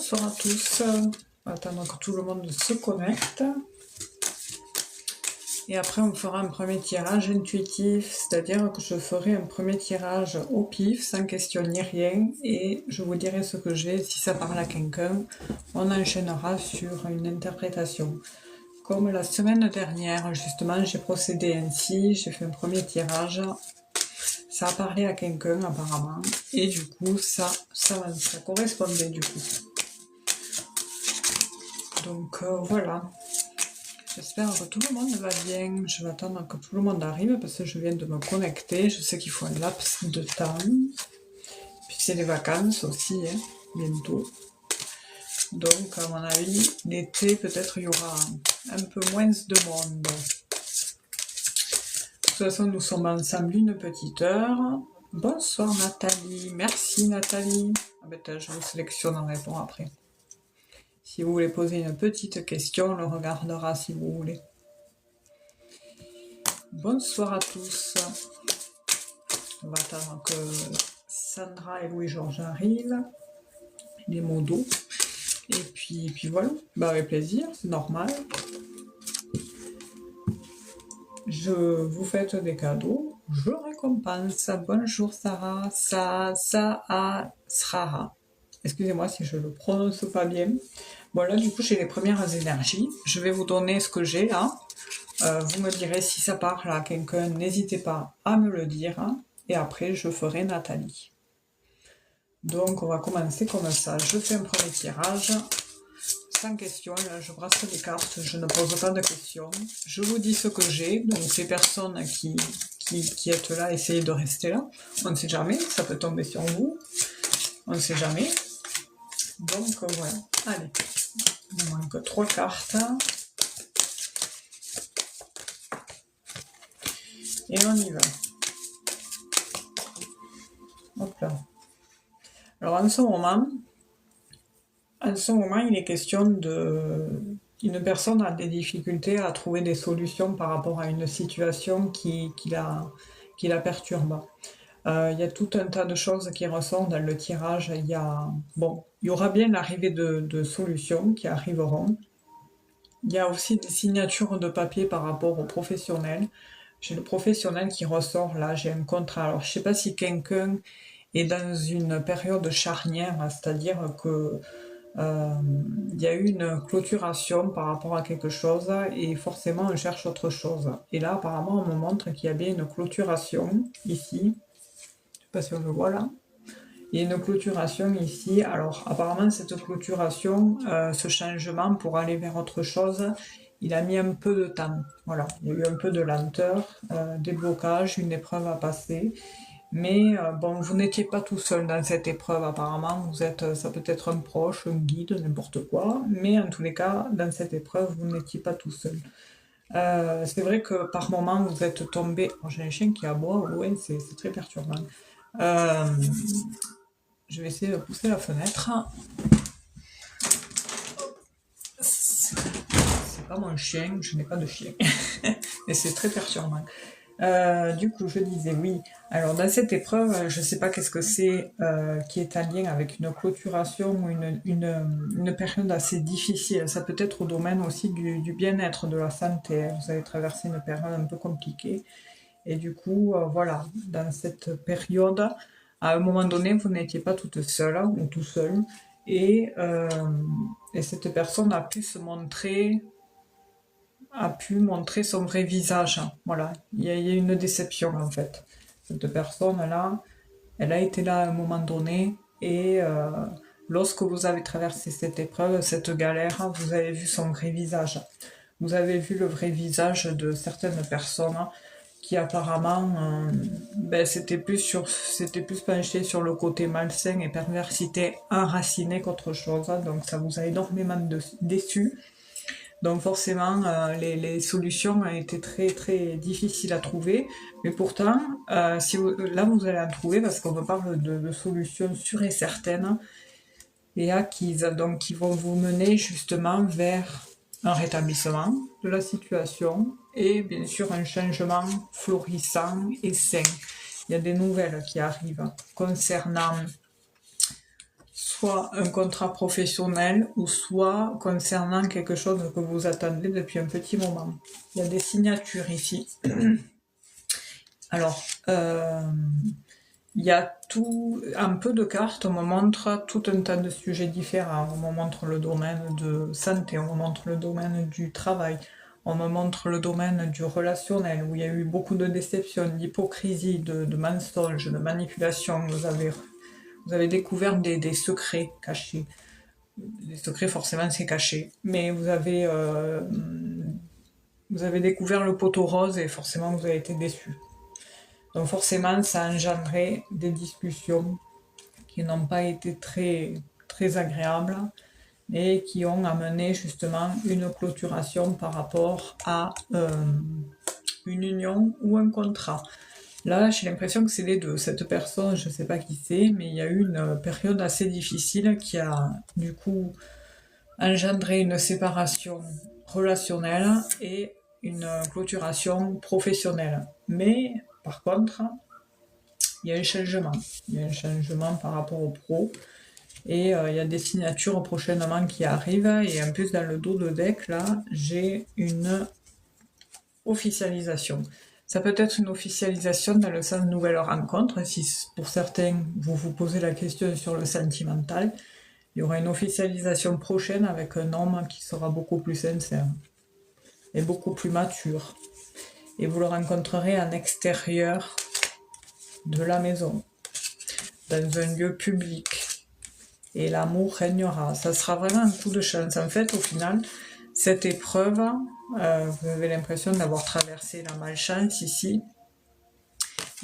Bonsoir à tous. On va attendre que tout le monde se connecte. Et après, on fera un premier tirage intuitif, c'est-à-dire que je ferai un premier tirage au pif, sans question ni rien, et je vous dirai ce que j'ai. Si ça parle à quelqu'un, on enchaînera sur une interprétation. Comme la semaine dernière, justement, j'ai procédé ainsi, j'ai fait un premier tirage. Ça a parlé à quelqu'un apparemment, et du coup, ça correspondait du coup. Donc voilà, j'espère que tout le monde va bien. Je vais attendre que tout le monde arrive parce que je viens de me connecter. Je sais qu'il faut un laps de temps. Puis c'est les vacances aussi, hein, bientôt. Donc à mon avis, l'été, peut-être il y aura un peu moins de monde. De toute façon, nous sommes ensemble une petite heure. Bonsoir Nathalie, merci Nathalie. Ah ben, je vous sélectionne en répond après. Si vous voulez poser une petite question, on le regardera si vous voulez. Bonsoir à tous. On va attendre que Sandra et Louis-Georges arrivent. Les mots d'eau. Et puis voilà. Bah avec plaisir, c'est normal. Je vous faites des cadeaux. Je récompense. Bonjour Sarah. Srara. Excusez-moi si je le prononce pas bien. Voilà, du coup, j'ai les premières énergies. Je vais vous donner ce que j'ai là. Vous me direz si ça parle à quelqu'un. N'hésitez pas à me le dire. Et après, je ferai Nathalie. Donc, on va commencer comme ça. Je fais un premier tirage. Sans question, là, je brasse les cartes. Je ne pose pas de questions. Je vous dis ce que j'ai. Donc, les personnes qui êtes là, essayez de rester là. On ne sait jamais. Ça peut tomber sur vous. On ne sait jamais. Donc, voilà. Allez. Il manque 3 cartes. Et on y va. Hop là. Alors en ce moment, il est question une personne a des difficultés à trouver des solutions par rapport à une situation qui la perturbe. Il y a tout un tas de choses qui ressortent dans le tirage. Il y aura bien l'arrivée de solutions qui arriveront. Il y a aussi des signatures de papier par rapport aux professionnels. J'ai le professionnel qui ressort là, j'ai un contrat. Alors je ne sais pas si quelqu'un est dans une période charnière, c'est-à-dire que il y a eu une clôturation par rapport à quelque chose et forcément on cherche autre chose. Et là apparemment on me montre qu'il y a bien une clôturation ici. Je ne sais pas si on le voit là. Il y a une clôturation ici. Alors apparemment cette clôturation, ce changement pour aller vers autre chose, il a mis un peu de temps. Voilà, il y a eu un peu de lenteur, des blocages, une épreuve à passer. Mais bon, vous n'étiez pas tout seul dans cette épreuve apparemment. Ça peut être un proche, un guide, n'importe quoi. Mais en tous les cas, dans cette épreuve, vous n'étiez pas tout seul. C'est vrai que par moment, vous êtes tombé. Oh, j'ai un chien qui aboie au loin, c'est très perturbant. Je vais essayer de pousser la fenêtre. C'est pas mon chien, je n'ai pas de chien. Mais c'est très perturbant. Du coup, je disais oui. Alors, dans cette épreuve, je ne sais pas qu'est-ce que c'est qui est en lien avec une clôturation ou une période assez difficile. Ça peut être au domaine aussi du bien-être, de la santé. Vous avez traversé une période un peu compliquée. Et du coup, voilà, dans cette période, à un moment donné, vous n'étiez pas toute seule ou tout seul. Et cette personne a pu montrer son vrai visage. Voilà, il y a une déception en fait. Cette personne-là, elle a été là à un moment donné et lorsque vous avez traversé cette épreuve, cette galère, vous avez vu son vrai visage. Vous avez vu le vrai visage de certaines personnes qui apparemment c'était plus penché sur le côté malsain et perversité enracinée qu'autre chose. Donc ça vous a énormément déçu. Donc forcément, les solutions ont été très très difficiles à trouver, mais pourtant, là vous allez en trouver parce qu'on parle de solutions sûres et certaines et acquises, donc qui vont vous mener justement vers un rétablissement de la situation et bien sûr un changement florissant et sain. Il y a des nouvelles qui arrivent concernant soit un contrat professionnel ou soit concernant quelque chose que vous attendez depuis un petit moment. Il y a des signatures ici. Alors, il y a tout, un peu de cartes, on me montre tout un tas de sujets différents. On me montre le domaine de santé, on me montre le domaine du travail, on me montre le domaine du relationnel, où il y a eu beaucoup de déceptions, d'hypocrisie, de mensonges, de manipulation. Vous avez découvert des secrets cachés. Les secrets, forcément, c'est caché. Mais vous avez découvert le poteau rose et forcément, vous avez été déçu. Donc forcément, ça a engendré des discussions qui n'ont pas été très, très agréables et qui ont amené justement une clôturation par rapport à une union ou un contrat. Là, j'ai l'impression que c'est les deux. Cette personne, je ne sais pas qui c'est, mais il y a eu une période assez difficile qui a du coup engendré une séparation relationnelle et une clôturation professionnelle. Mais par contre, il y a un changement. Il y a un changement par rapport au pro. Et il y a des signatures prochainement qui arrivent. Et en plus, dans le dos de deck, là, j'ai une officialisation. Ça peut être une officialisation dans le sens nouvelle rencontre. Si pour certains, vous vous posez la question sur le sentimental, il y aura une officialisation prochaine avec un homme qui sera beaucoup plus sincère et beaucoup plus mature. Et vous le rencontrerez en extérieur de la maison, dans un lieu public. Et l'amour régnera. Ça sera vraiment un coup de chance. En fait, au final, cette épreuve, vous avez l'impression d'avoir traversé la malchance ici.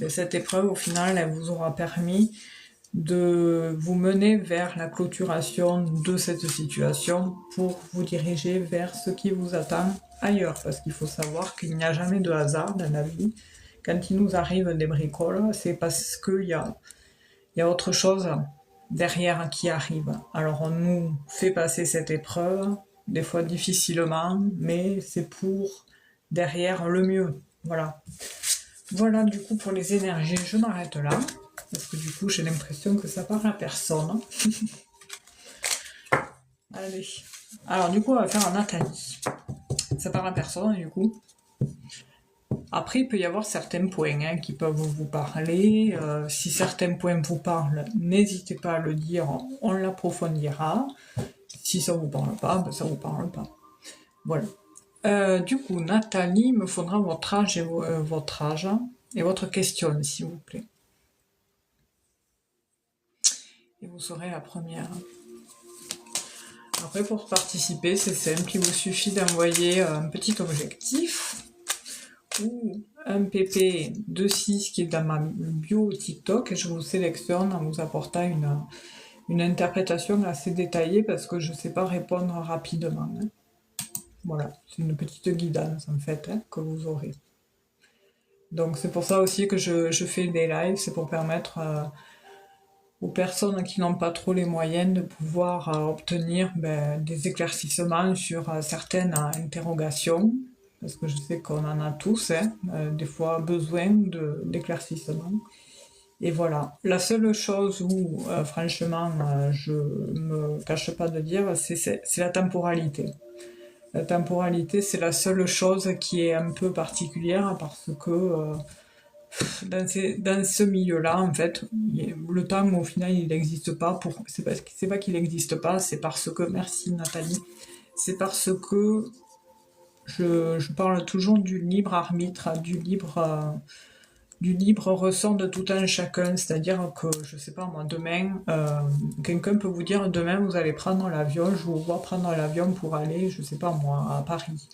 Et cette épreuve, au final, elle vous aura permis de vous mener vers la clôturation de cette situation pour vous diriger vers ce qui vous attend ailleurs. Parce qu'il faut savoir qu'il n'y a jamais de hasard dans la vie. Quand il nous arrive des bricoles, c'est parce qu'il y a autre chose derrière qui arrive. Alors on nous fait passer cette épreuve, des fois difficilement, mais c'est pour derrière le mieux. Voilà. Voilà du coup pour les énergies, je m'arrête là, parce que du coup j'ai l'impression que ça parle à personne. Allez. Alors du coup on va faire un Nathalie. Ça parle à personne du coup. Après, il peut y avoir certains points qui peuvent vous parler. Si certains points vous parlent, n'hésitez pas à le dire, on l'approfondira. Si ça vous parle pas, ben ça vous parle pas. Voilà. Du coup, Nathalie, il me faudra votre âge et votre question, s'il vous plaît. Et vous serez la première. Après, pour participer, c'est simple, il vous suffit d'envoyer un petit objectif ou un PP 26 qui est dans ma bio TikTok et je vous sélectionne en vous apportant une interprétation assez détaillée parce que je ne sais pas répondre rapidement. Voilà, c'est une petite guidance en fait que vous aurez. Donc c'est pour ça aussi que je fais des lives, c'est pour permettre aux personnes qui n'ont pas trop les moyens de pouvoir obtenir des éclaircissements sur certaines interrogations, parce que je sais qu'on en a tous, des fois besoin d'éclaircissements. Et voilà. La seule chose où, franchement, je me cache pas de dire, c'est la temporalité. La temporalité, c'est la seule chose qui est un peu particulière parce que dans ce milieu-là, en fait, le temps au final il n'existe pas. C'est pas qu'il n'existe pas, c'est parce que, merci Nathalie, c'est parce que je parle toujours du libre arbitre, du libre ressort de tout un chacun. C'est-à-dire que, je sais pas moi, demain, quelqu'un peut vous dire demain vous allez prendre l'avion, je vous vois prendre l'avion pour aller, je sais pas moi, à Paris.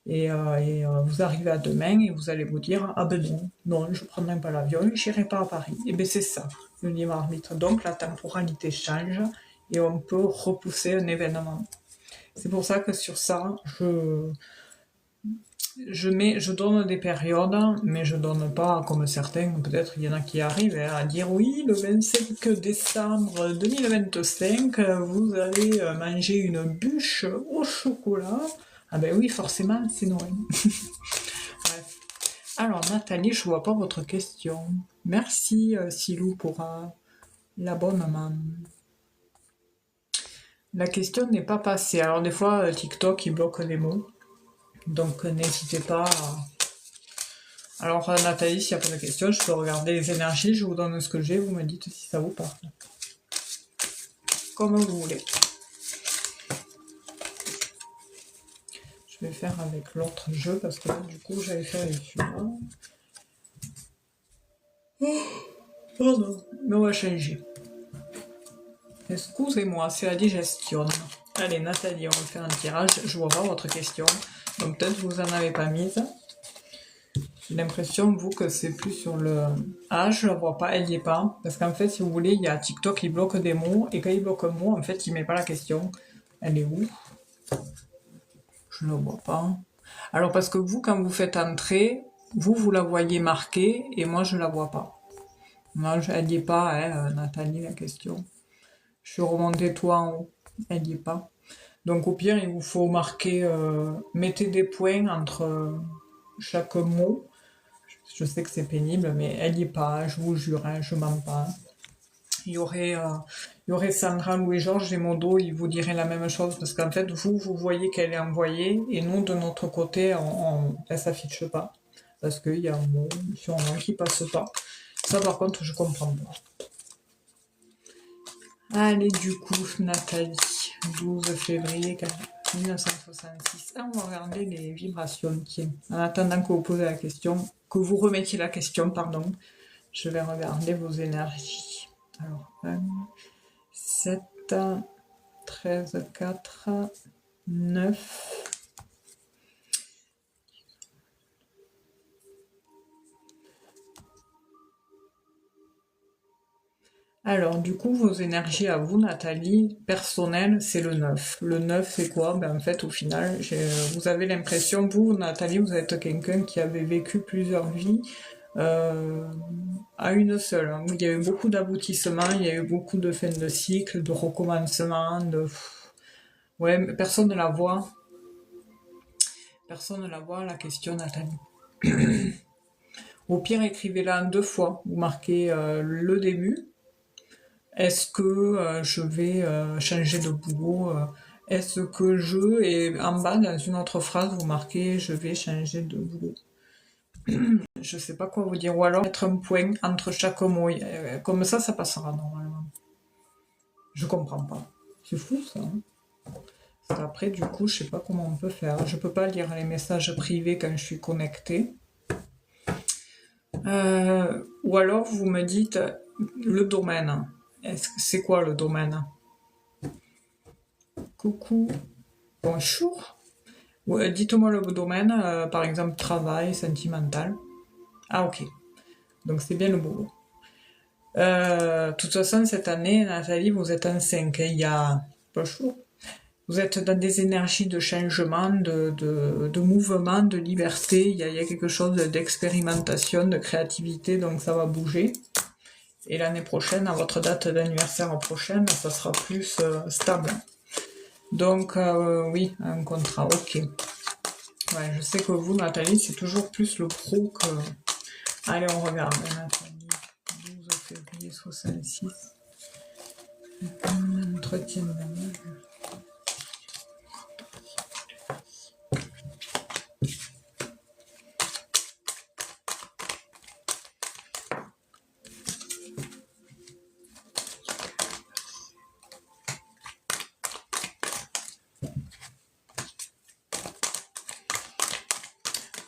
Et vous arrivez à demain et vous allez vous dire ah ben non, je ne prendrai pas l'avion, je n'irai pas à Paris. Et bien c'est ça, le libre arbitre. Donc la temporalité change et on peut repousser un événement. C'est pour ça que sur ça, je donne des périodes, mais je donne pas comme certains, peut-être il y en a qui arrivent à dire oui, le 25 décembre 2025, vous allez manger une bûche au chocolat. Ah ben oui, forcément, c'est Noël. Bref. Alors Nathalie, je vois pas votre question. Merci Silou pour la bonne main. La question n'est pas passée. Alors des fois, TikTok, il bloque les mots. Donc n'hésitez pas à... Alors Nathalie, s'il n'y a pas de questions, je peux regarder les énergies, je vous donne ce que j'ai, vous me dites si ça vous parle. Comme vous voulez. Je vais faire avec l'autre jeu parce que là, du coup, j'avais fait avec celui-là. Oh, pardon. Mais on va changer. Excusez-moi, c'est la digestion. Allez, Nathalie, on va faire un tirage. Je vois pas votre question. Donc peut-être vous en avez pas mise. J'ai l'impression, vous, que c'est plus sur le... Ah, je la vois pas, elle y est pas. Parce qu'en fait, si vous voulez, il y a TikTok qui bloque des mots. Et quand il bloque un mot, en fait, il met pas la question. Elle est où? Je ne la vois pas. Alors, parce que vous, quand vous faites entrer, vous la voyez marquée. Et moi, je la vois pas. Non, elle n'y est pas, hein, Nathalie, la question. Je suis remontée toi en haut. Elle n'y est pas. Donc, au pire, il vous faut marquer... mettez des points entre chaque mot. Je sais que c'est pénible, mais elle n'y est pas, je vous jure, hein, je mens pas. Il y aurait Sandra, Louis, Georges et Modo, ils vous diraient la même chose, parce qu'en fait, vous voyez qu'elle est envoyée, et nous, de notre côté, elle s'affiche pas. Parce qu'il y a un mot sûrement qui passe pas. Ça, par contre, je comprends pas. Allez, du coup, Nathalie, 12 février 1966. Ah, on va regarder les vibrations, tiens. En attendant que vous posez la question, que vous remettiez la question, pardon, je vais regarder vos énergies. Alors, 1, 7, 13, 4, 9. Alors, du coup, vos énergies à vous, Nathalie, personnelles, c'est le 9. Le 9, c'est quoi? Ben, en fait, au final, vous avez l'impression, vous, Nathalie, vous êtes quelqu'un qui avait vécu plusieurs vies à une seule. Hein. Il y a eu beaucoup d'aboutissements, il y a eu beaucoup de fins de cycle, de recommencements, de... Ouais, mais personne ne la voit. Personne ne la voit, la question, Nathalie. Au pire, écrivez-la en 2 fois. Vous marquez le début. Est-ce que je vais changer de boulot? Est-ce que je... Et en bas, dans une autre phrase, vous marquez je vais changer de boulot. Je sais pas quoi vous dire. Ou alors mettre un point entre chaque mot. Comme ça passera normalement. Je comprends pas. C'est fou ça. Hein. Après, du coup, je sais pas comment on peut faire. Je peux pas lire les messages privés quand je suis connectée. Ou alors, vous me dites le domaine. C'est quoi le domaine? Coucou, bonjour. Dites-moi le domaine, par exemple travail, sentimental. Ah ok, donc c'est bien le boulot. De toute façon, cette année, Nathalie, vous êtes en 5. Il y a... Bonjour. Vous êtes dans des énergies de changement, de mouvement, de liberté. Il y a quelque chose d'expérimentation, de créativité, donc ça va bouger. Et l'année prochaine, à votre date d'anniversaire prochaine, ça sera plus stable. Donc oui, un contrat, ok. Ouais, je sais que vous, Nathalie, c'est toujours plus le pro que... Allez, on regarde. Nathalie, 12 février 66. Entretien de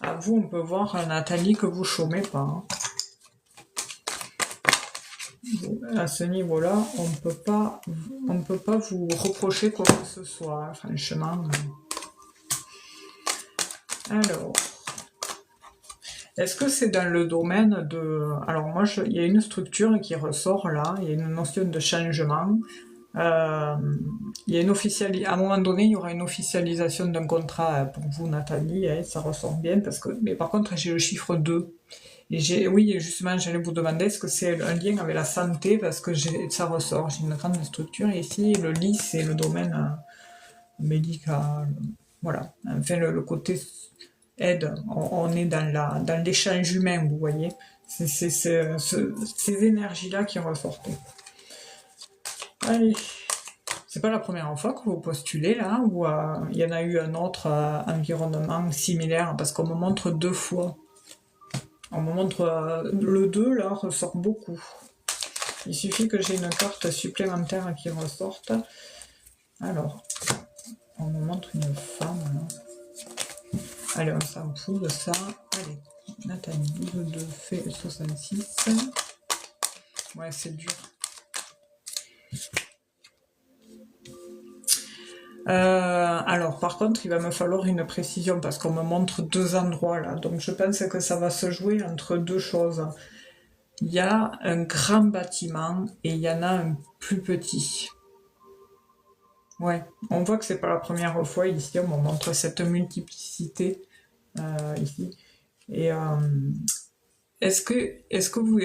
à vous, on peut voir, Nathalie, que vous chômez pas. Hein. À ce niveau-là, on ne peut pas vous reprocher quoi que ce soit, hein, franchement. Alors, est-ce que c'est dans le domaine de... Alors moi, il y a une structure qui ressort là, il y a une notion de changement. Il y a une à un moment donné, il y aura une officialisation d'un contrat pour vous, Nathalie, hein, ça ressort bien, parce que... Mais par contre, j'ai le chiffre 2. Et oui, justement, j'allais vous demander, est-ce que c'est un lien avec la santé, parce que ça ressort, j'ai une grande structure, et ici, le lit, c'est le domaine médical, voilà. Enfin, le côté aide, on est dans l'échange humain, vous voyez. C'est ces énergies-là qui ressortent. Allez, C'est pas la première fois que vous postulez là, ou il y en a eu un autre environnement similaire, parce qu'on me montre 2 fois. On me montre le 2 là ressort beaucoup. Il suffit que j'ai une carte supplémentaire qui ressorte. Alors, on me montre une femme là. Allez, on s'en fout de ça. Allez, Nathalie, 12 fait 66. Ouais, c'est dur. Alors, par contre, il va me falloir une précision parce qu'on me montre 2 endroits là. Donc, je pense que ça va se jouer entre 2 choses. Il y a un grand bâtiment et il y en a un plus petit. Ouais, on voit que c'est pas la première fois ici, on me montre cette multiplicité ici. Et est-ce que vous,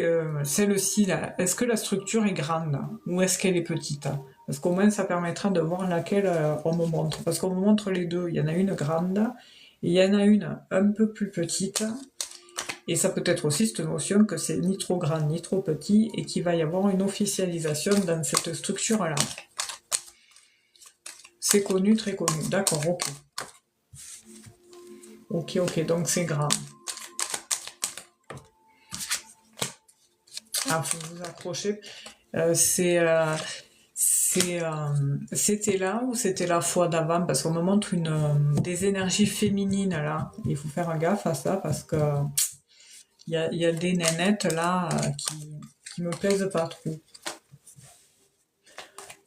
celle-ci là, est-ce que la structure est grande ou est-ce qu'elle est petite? Parce qu'au moins ça permettra de voir laquelle on me montre. Parce qu'on me montre les deux, il y en a une grande et il y en a une un peu plus petite. Et ça peut être aussi cette notion que c'est ni trop grand ni trop petit et qu'il va y avoir une officialisation dans cette structure-là. C'est connu, très connu. D'accord, ok. Ok, donc c'est grand. Ah, faut vous accrocher. C'était là ou c'était la fois d'avant? Parce qu'on me montre des énergies féminines là. Il faut faire gaffe à ça parce que il y a des nénettes là qui me plaisent pas trop.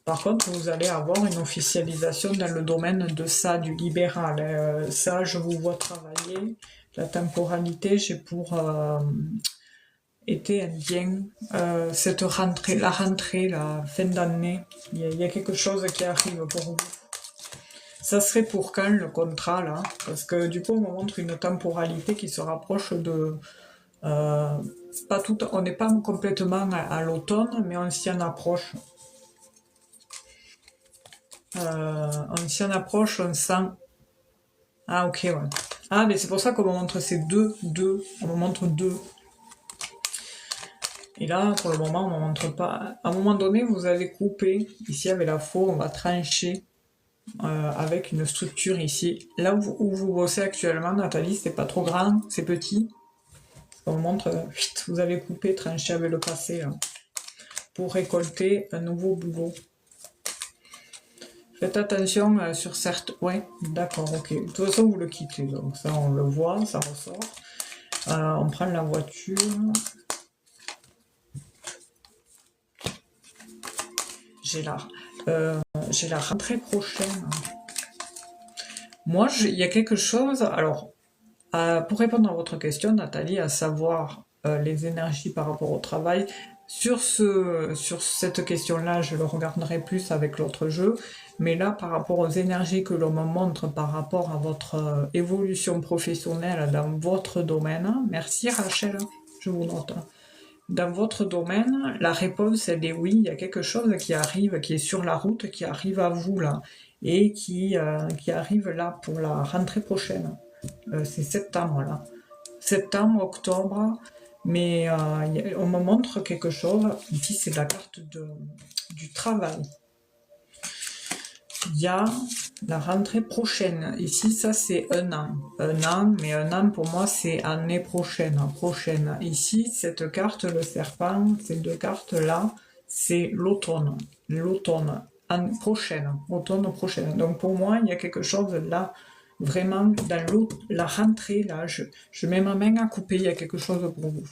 Par contre, vous allez avoir une officialisation dans le domaine de ça, du libéral. Ça, je vous vois travailler. La temporalité, j'ai pour été indien. Cette rentrée, la fin d'année, il y a quelque chose qui arrive pour vous. Ça serait pour quand le contrat là? Parce que du coup, on me montre une temporalité qui se rapproche de... pas tout, on n'est pas complètement à l'automne, mais on s'y en approche. On s'y en approche, on sent... Ah ok, ouais. Ah, mais c'est pour ça qu'on me montre ces deux. On me montre 2. Et là, pour le moment, on ne montre pas. À un moment donné, vous allez couper. Ici, avec la faux, on va trancher avec une structure ici. Là où vous bossez actuellement, Nathalie, c'est pas trop grand, c'est petit. On vous montre, vous allez couper, trancher avec le passé là, pour récolter un nouveau boulot. Faites attention sur certains... Ouais, d'accord, ok. De toute façon, vous le quittez. Donc ça, on le voit, ça ressort. On prend la voiture. J'ai la rentrée prochaine. Moi, il y a quelque chose... Alors, pour répondre à votre question, Nathalie, à savoir les énergies par rapport au travail, sur cette question-là, je le regarderai plus avec l'autre jeu, mais là, par rapport aux énergies que l'on me montre par rapport à votre évolution professionnelle dans votre domaine, merci Rachel, je vous note. Dans votre domaine, la réponse, elle est oui, il y a quelque chose qui arrive, qui est sur la route, qui arrive à vous là, et qui arrive là pour la rentrée prochaine. C'est septembre là. Septembre, octobre, mais on me montre quelque chose. Ici, c'est la carte du travail. Il y a la rentrée prochaine. Ici, ça c'est un an. Un an, mais un an pour moi, c'est année prochaine. Ici, cette carte, le serpent, ces 2 cartes-là, c'est l'automne. L'automne prochaine. Automne prochaine. Donc pour moi, il y a quelque chose là, vraiment, dans la rentrée, là, je mets ma main à couper, il y a quelque chose pour vous.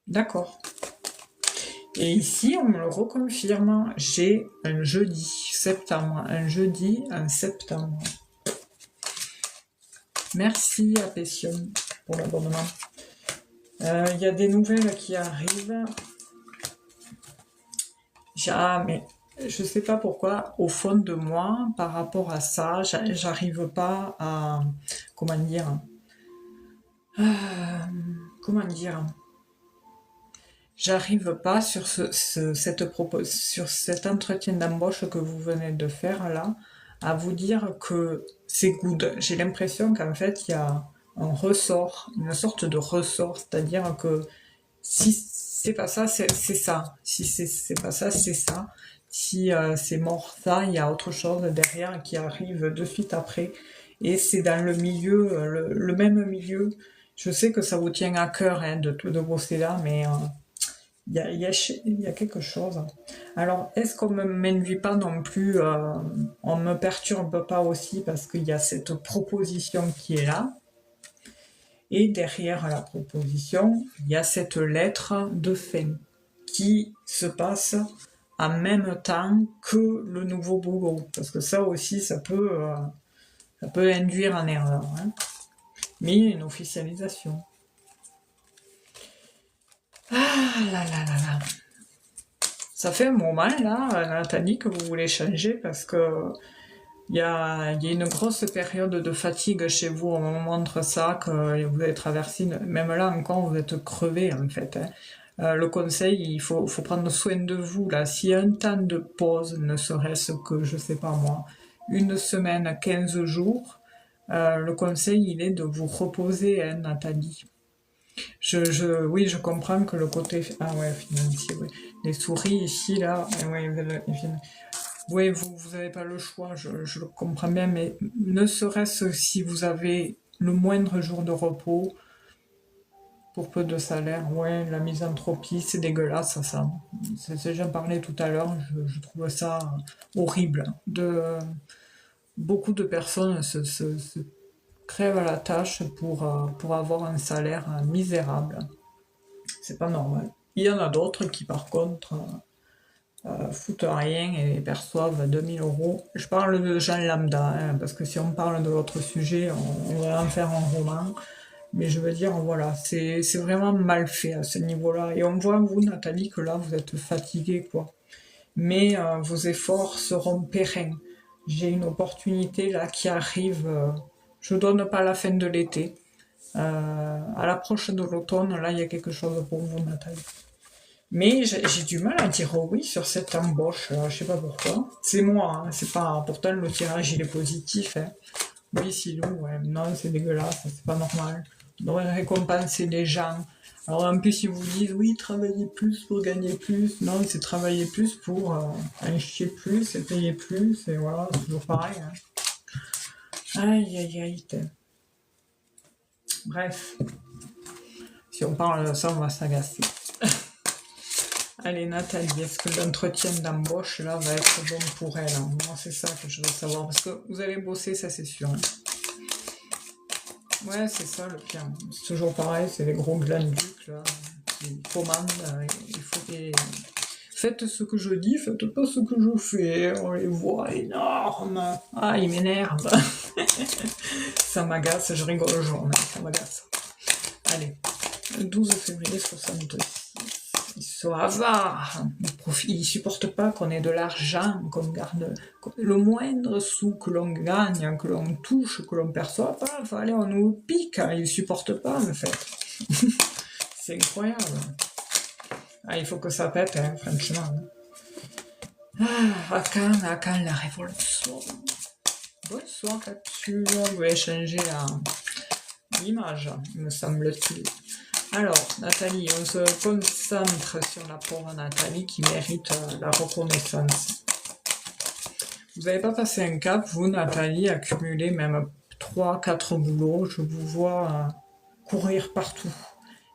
D'accord. Et ici, on me le reconfirme, j'ai un jeudi, septembre, un septembre. Merci à Passion pour l'abonnement. Il y a des nouvelles qui arrivent. Mais je sais pas pourquoi, au fond de moi, par rapport à ça, j'arrive pas à... Comment dire J'arrive pas sur sur cet entretien d'embauche que vous venez de faire là, à vous dire que c'est good. J'ai l'impression qu'en fait, il y a un ressort, une sorte de ressort, c'est-à-dire que si c'est pas ça, c'est ça. Si c'est pas ça, c'est ça. si c'est mort ça, il y a autre chose derrière qui arrive de suite après. Et c'est dans le milieu, le même milieu. Je sais que ça vous tient à cœur hein, de bosser là, mais il y a quelque chose. Alors, est-ce qu'on ne m'induit pas non plus, on ne me perturbe pas aussi parce qu'il y a cette proposition qui est là, et derrière la proposition, il y a cette lettre de fin qui se passe en même temps que le nouveau boulot. Parce que ça aussi, ça peut induire en erreur. Hein. Mais il y a une officialisation. Ah là là là là. Ça fait un moment, là, Nathalie, que vous voulez changer parce que il y a une grosse période de fatigue chez vous. On me montre ça, que vous avez traversé, même là encore, vous êtes crevé en fait. Hein. Le conseil, faut prendre soin de vous là. S'il y a un temps de pause, ne serait-ce que, je sais pas moi, une semaine, 15 jours, le conseil, il est de vous reposer, hein, Nathalie. Oui, je comprends que le côté, ah ouais, financier, oui. Les souris ici, là, ouais, ils viennent. Oui, vous avez pas le choix, je le comprends bien, mais ne serait-ce si vous avez le moindre jour de repos pour peu de salaire, ouais, la misanthropie, c'est dégueulasse, ça. J'en parlais tout à l'heure, je trouve ça horrible. Beaucoup de personnes se crèvent la tâche pour avoir un salaire misérable. C'est pas normal. Il y en a d'autres qui, par contre, foutent rien et perçoivent 2000 euros. Je parle de gens lambda, hein, parce que si on parle de l'autre sujet, on va en faire un roman. Mais je veux dire, voilà, c'est vraiment mal fait à ce niveau-là. Et on voit, vous, Nathalie, que là, vous êtes fatiguée, quoi. Mais vos efforts seront pérennes. J'ai une opportunité là qui arrive. Je donne pas la fin de l'été. À l'approche de l'automne, là, il y a quelque chose pour vous, Nathalie. Mais j'ai du mal à dire oui sur cette embauche. Je sais pas pourquoi. C'est moi, hein, c'est pas. Pourtant, le tirage il est positif. Hein. Oui, Silou, ouais. Non, c'est dégueulasse, c'est pas normal. On devrait récompenser les gens. Alors en plus, ils vous disent oui, travailler plus pour gagner plus. Non, c'est travailler plus pour en chier plus et payer plus. Et voilà, c'est toujours pareil. Hein. Aïe, aïe, aïe. Bref, si on parle de ça, on va s'agacer. Allez, Nathalie, est-ce que l'entretien d'embauche, là, va être bon pour elle hein. Moi, c'est ça que je veux savoir. Parce que vous allez bosser, ça, c'est sûr. Hein. Ouais, c'est ça, le pire. C'est toujours pareil, c'est les gros glanducs, là, qui commandent. Il faut des... Faites ce que je dis, faites pas ce que je fais. On les voit énormes. Ah, ils m'énervent. Ça m'agace, je rigole jaune, ça m'agace. Allez, le 12 février 66. Ils sont avares, ils supportent pas qu'on ait de l'argent, qu'on garde le moindre sou que l'on gagne, que l'on touche, que l'on perçoit pas, allez, on nous pique, ils supportent pas en fait. C'est incroyable. Ah, il faut que ça pète, hein, franchement. Ah, à quand la révolution? Bonsoir, capture, je vais changer l'image, me semble-t-il. Alors, Nathalie, on se concentre sur la pauvre Nathalie qui mérite la reconnaissance. Vous n'avez pas passé un cap, vous, Nathalie, accumuler même 3-4 boulots. Je vous vois courir partout.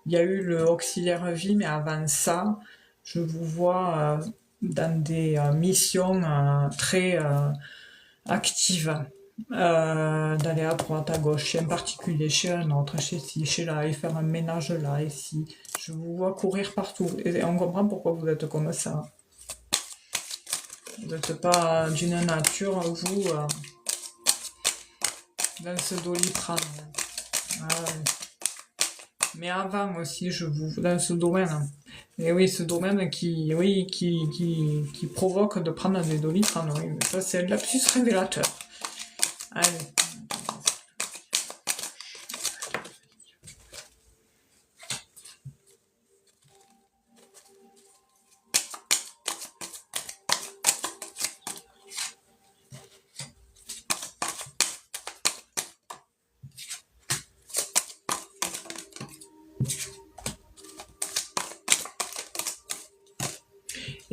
Il y a eu le auxiliaire vie, mais avant ça, je vous vois dans des missions très actives. D'aller à droite, à gauche, chez un particulier, chez un autre, chez ci, chez là, et faire un ménage là, ici. Je vous vois courir partout. Et on comprend pourquoi vous êtes comme ça. Vous n'êtes pas d'une nature, vous, dans ce doliprane. Ah, ouais. Mais avant aussi, je vous, dans ce domaine. Et oui, ce domaine qui provoque de prendre des doliprane. Oui, mais ça, c'est un lapsus révélateur. Allez.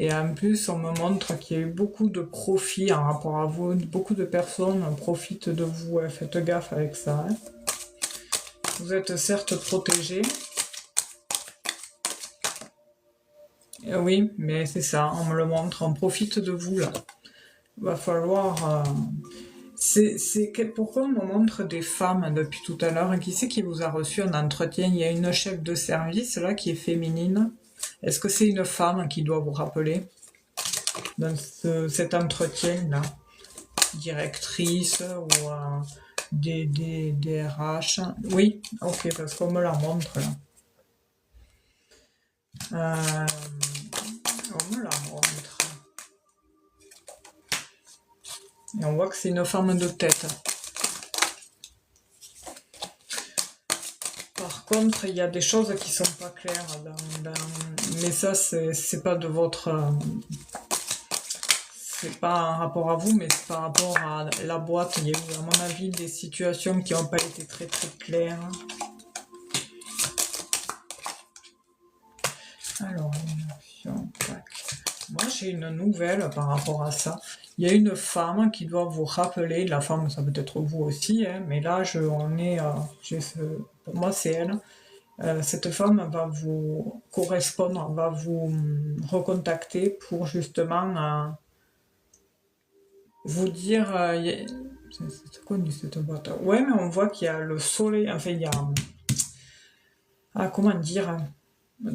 Et en plus, on me montre qu'il y a eu beaucoup de profits en rapport à vous. Beaucoup de personnes profitent de vous. Faites gaffe avec ça. Hein. Vous êtes certes protégé. Oui, mais c'est ça, on me le montre. On profite de vous, là. Il va falloir... Pourquoi on me montre des femmes depuis tout à l'heure? Qui c'est qui vous a reçu un entretien? Il y a une chef de service, là, qui est féminine. Est-ce que c'est une femme qui doit vous rappeler dans cet entretien-là? Directrice ou des RH? Oui, ok, parce qu'on me la montre, là. On me la montre. Et on voit que c'est une femme de tête. Par contre, il y a des choses qui sont pas claires. Mais ça, c'est pas de votre... c'est pas un rapport à vous, mais c'est par rapport à la boîte. Il y a eu, à mon avis, des situations qui n'ont pas été très très claires. Alors, moi j'ai une nouvelle par rapport à ça. Il y a une femme qui doit vous rappeler, la femme ça peut être vous aussi, hein, mais là pour moi c'est elle. Cette femme va vous correspondre, va vous recontacter pour justement vous dire... c'est connu cette boîte. Ouais, mais on voit qu'il y a le soleil, enfin il y a... comment dire?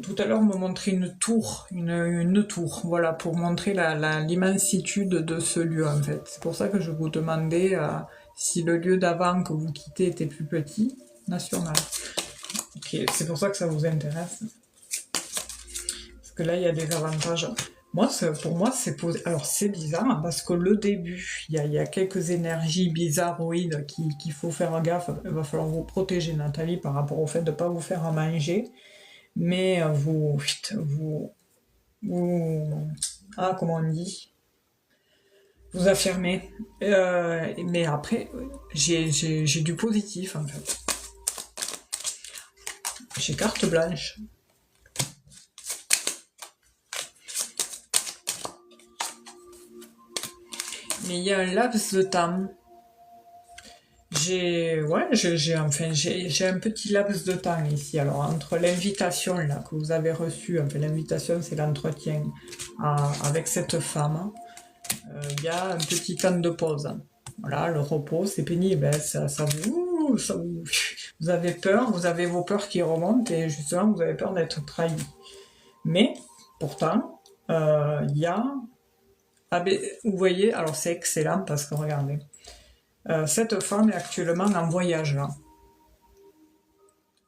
Tout à l'heure, on me montrait une tour, une tour, voilà, pour montrer l'immensitude de ce lieu, en fait. C'est pour ça que je vous demandais si le lieu d'avant que vous quittez était plus petit, national. Ok, c'est pour ça que ça vous intéresse. Parce que là, il y a des avantages. Pour moi, alors c'est bizarre, parce que le début, il y a quelques énergies bizarroïdes qu'il faut faire gaffe. Il va falloir vous protéger, Nathalie, par rapport au fait de ne pas vous faire à manger. Mais comment on dit? Vous affirmez. Mais après, j'ai du positif, en fait. J'ai carte blanche. Mais il y a un laps de temps. J'ai un petit laps de temps ici. Alors, entre l'invitation là que vous avez reçue, enfin l'invitation c'est l'entretien avec cette femme, il y a un petit temps de pause. Voilà, le repos, c'est pénible, hein, vous avez peur, vous avez vos peurs qui remontent et justement vous avez peur d'être trahi. Mais, pourtant, il y a... vous voyez, alors c'est excellent parce que regardez, cette femme est actuellement en voyage là.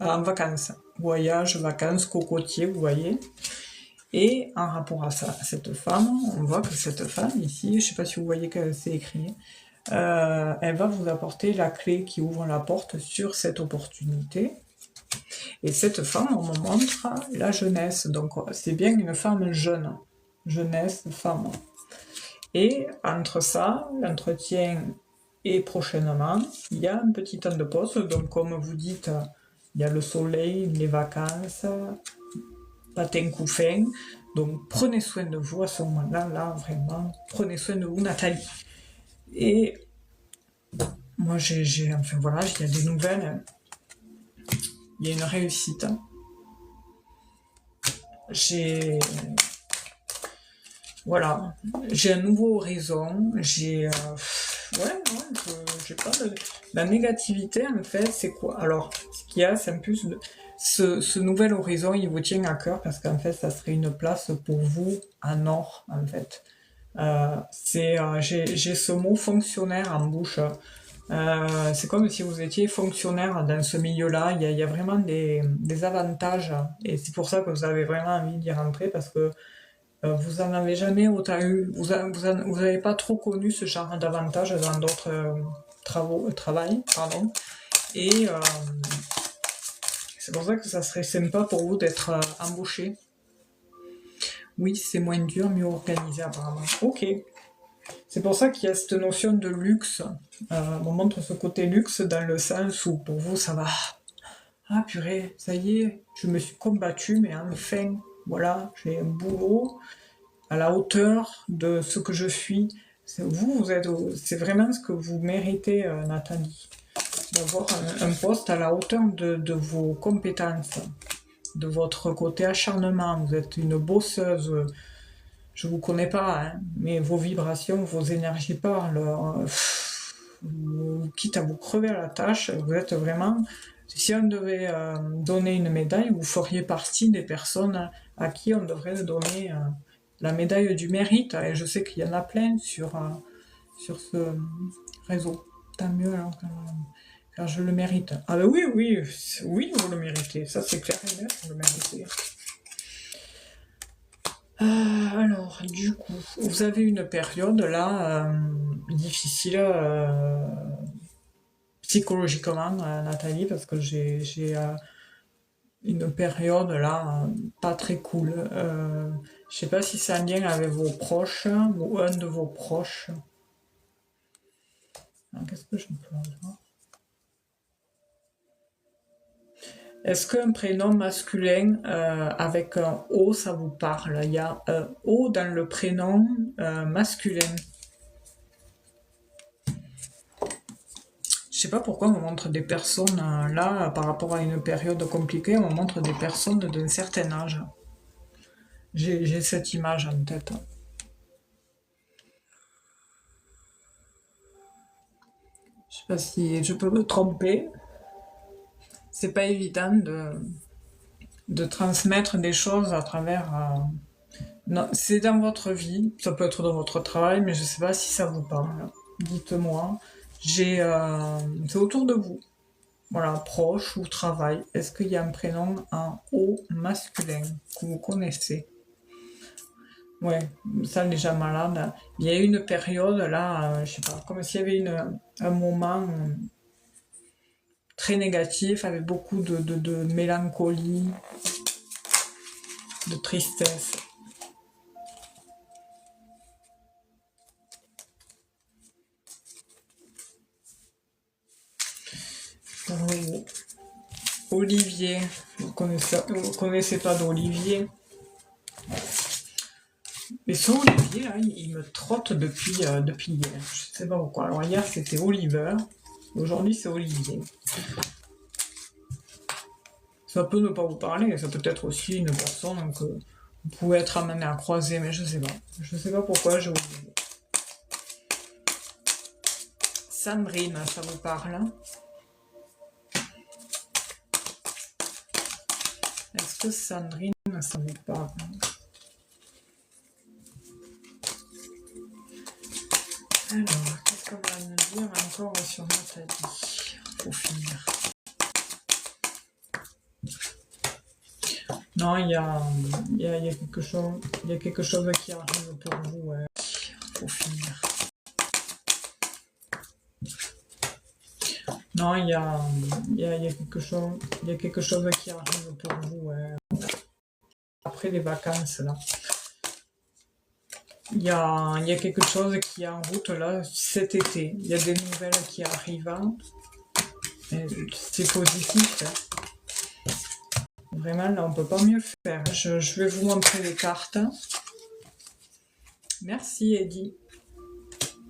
En vacances. Voyage, vacances, cocotier, vous voyez. Et en rapport à ça, cette femme, on voit que cette femme ici, je ne sais pas si vous voyez que c'est écrit, elle va vous apporter la clé qui ouvre la porte sur cette opportunité. Et cette femme, on me montre la jeunesse. Donc c'est bien une femme jeune. Jeunesse, femme. Et entre ça, l'entretien et prochainement, il y a un petit temps de pause. Donc comme vous dites, il y a le soleil, les vacances, patin coup fin. Donc prenez soin de vous à ce moment-là, là vraiment, prenez soin de vous, Nathalie. Et moi enfin voilà, il y a des nouvelles, il y a une réussite. Voilà, j'ai un nouveau horizon, j'ai pas de... La négativité, en fait, c'est quoi? Alors, ce qu'il y a, c'est un peu... Ce nouvel horizon, il vous tient à cœur parce qu'en fait, ça serait une place pour vous en or, en fait. J'ai ce mot fonctionnaire en bouche. C'est comme si vous étiez fonctionnaire dans ce milieu-là. Il y a vraiment des avantages et c'est pour ça que vous avez vraiment envie d'y rentrer parce que vous en avez jamais autant eu, vous avez pas trop connu ce genre d'avantages dans d'autres travail, pardon. Et c'est pour ça que ça serait sympa pour vous d'être embauché. Oui, c'est moins dur, mieux organisé apparemment. Ok. C'est pour ça qu'il y a cette notion de luxe. On montre ce côté luxe dans le sens où pour vous ça va. Ah purée, ça y est, je me suis combattue, mais enfin, voilà, j'ai un boulot. à la hauteur de ce que je suis. C'est vraiment ce que vous méritez, Nathalie, d'avoir un poste à la hauteur de vos compétences, de votre côté acharnement. Vous êtes une bosseuse. Je vous connais pas, hein, mais vos vibrations, vos énergies parlent. Quitte à vous crever à la tâche, vous êtes vraiment... Si on devait donner une médaille, vous feriez partie des personnes à qui on devrait donner la médaille du mérite. Et je sais qu'il y en a plein sur ce réseau. Tant mieux alors, car je le mérite. Ah ben oui, oui, oui, vous le méritez. Ça c'est clair et net, vous le méritez. Alors, du coup, vous avez une période là difficile psychologiquement, Nathalie, parce que j'ai une période là pas très cool. Je sais pas si c'est en lien avec vos proches ou un de vos proches. Qu'est-ce que je peux avoir? Est-ce qu'un prénom masculin avec un O, ça vous parle? Il y a un O dans le prénom masculin. Je sais pas pourquoi on me montre des personnes là, par rapport à une période compliquée, on me montre des personnes d'un certain âge. J'ai cette image en tête. Je sais pas si je peux me tromper. C'est pas évident de transmettre des choses à travers. Non, c'est dans votre vie, ça peut être dans votre travail, mais je sais pas si ça vous parle. Dites-moi. C'est autour de vous. Voilà, proche ou travail. Est-ce qu'il y a un prénom en O masculin que vous connaissez? Ouais, ça les gens malades. Il y a eu une période là, je sais pas, comme s'il y avait un moment très négatif avec beaucoup de mélancolie, de tristesse. Oui. Olivier, vous connaissez pas d'Olivier? Mais ce Olivier, là, il me trotte depuis hier. Je sais pas pourquoi. Alors hier, c'était Oliver. Aujourd'hui, c'est Olivier. Ça peut ne pas vous parler. Ça peut être aussi une personne que vous pouvez être amené à croiser, mais je sais pas. Je sais pas pourquoi j'ai oublié. Sandrine, ça vous parle? Est-ce que Sandrine, ça vous parle? Alors, qu'est-ce qu'on va me dire encore sur Nathalie pour finir? Non, il y a quelque chose qui arrive pour vous pour finir. Non, il y a quelque chose qui arrive pour vous après les vacances là. Il y a quelque chose qui est en route là cet été. Il y a des nouvelles qui arrivent. C'est positif. Hein. Vraiment, là, on peut pas mieux faire. Je vais vous montrer les cartes. Merci, Eddy.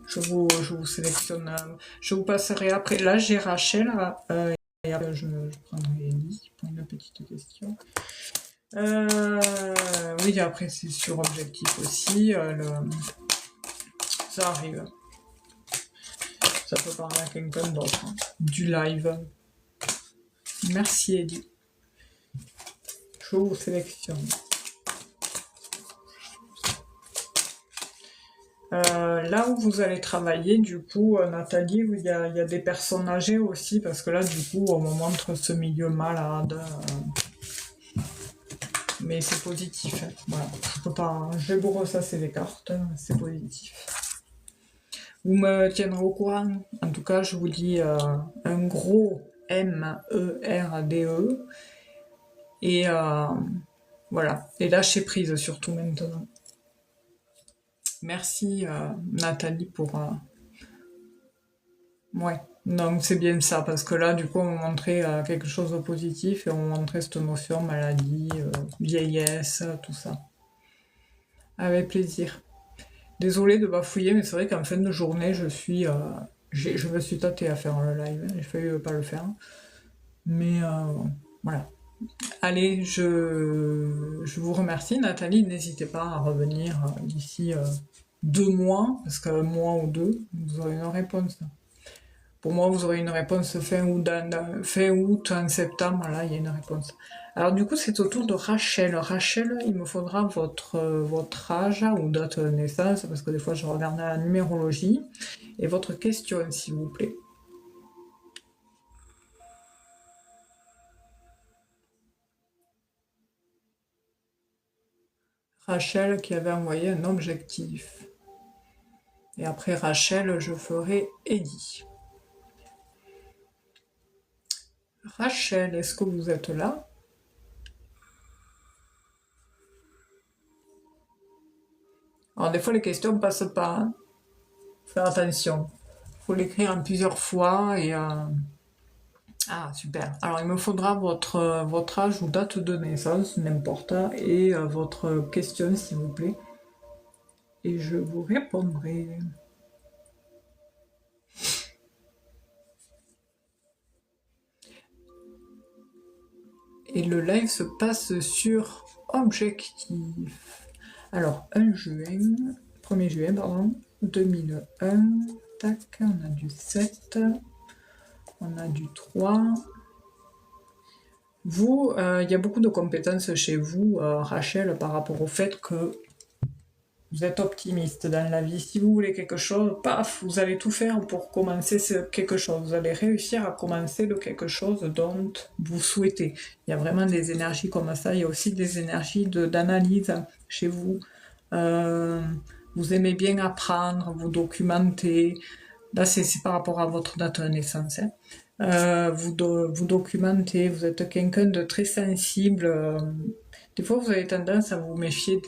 Je vous sélectionne. Je vous passerai après. Là, j'ai Rachel. Et après, je prendrai Eddy pour une petite question. Oui, après, c'est sur objectif aussi. Ça arrive. Ça peut parler à quelqu'un d'autre. Hein. Du live. Merci, Eddy. Je vous sélectionne. Là où vous allez travailler, du coup, Nathalie, il y a des personnes âgées aussi, parce que là, du coup, on me montre ce milieu malade. Mais c'est positif. Hein. Voilà. Je peux pas. Hein. Je vais vous ressasser les cartes. C'est positif. Vous me tiendrez au courant. En tout cas, je vous dis un gros M-E-R-D-E. Et voilà. Et lâchez prise surtout maintenant. Merci Nathalie pour... Ouais, donc c'est bien ça, parce que là, du coup, on m'a montré quelque chose de positif et on m'a montré cette notion, maladie, vieillesse, tout ça. Avec plaisir. Désolée de bafouiller, mais c'est vrai qu'en fin de journée, je me suis tâtée à faire le live. J'ai failli pas le faire. Mais voilà. Allez, je vous remercie, Nathalie. N'hésitez pas à revenir d'ici 2 mois, parce qu'un mois ou deux, vous aurez une réponse. Pour moi, vous aurez une réponse fin août, en septembre, là, il y a une réponse. Alors du coup, c'est au tour de Rachel. Rachel, il me faudra votre âge ou date de naissance, parce que des fois, je regarde la numérologie, et votre question, s'il vous plaît. Rachel qui avait envoyé un objectif. Et après Rachel, je ferai Eddie. Rachel, est-ce que vous êtes là? Alors des fois, les questions ne passent pas, hein. Faire attention. Il faut l'écrire en plusieurs fois et... Ah, super. Alors, il me faudra votre âge ou date de naissance, n'importe, et votre question, s'il vous plaît. Et je vous répondrai. Et le live se passe sur objectif. Alors, 1er juin, pardon, 2001. Tac, on a du 7. On a du 3. Vous, il y a beaucoup de compétences chez vous, Rachel, par rapport au fait que vous êtes optimiste dans la vie. Si vous voulez quelque chose, paf, vous allez tout faire pour commencer quelque chose. Vous allez réussir à commencer le quelque chose dont vous souhaitez. Il y a vraiment des énergies comme ça. Il y a aussi des énergies d'analyse chez vous. Vous aimez bien apprendre, vous documenter. Là, c'est par rapport à votre date de naissance. Hein. Vous documentez, vous êtes quelqu'un de très sensible. Des fois, vous avez tendance à vous méfier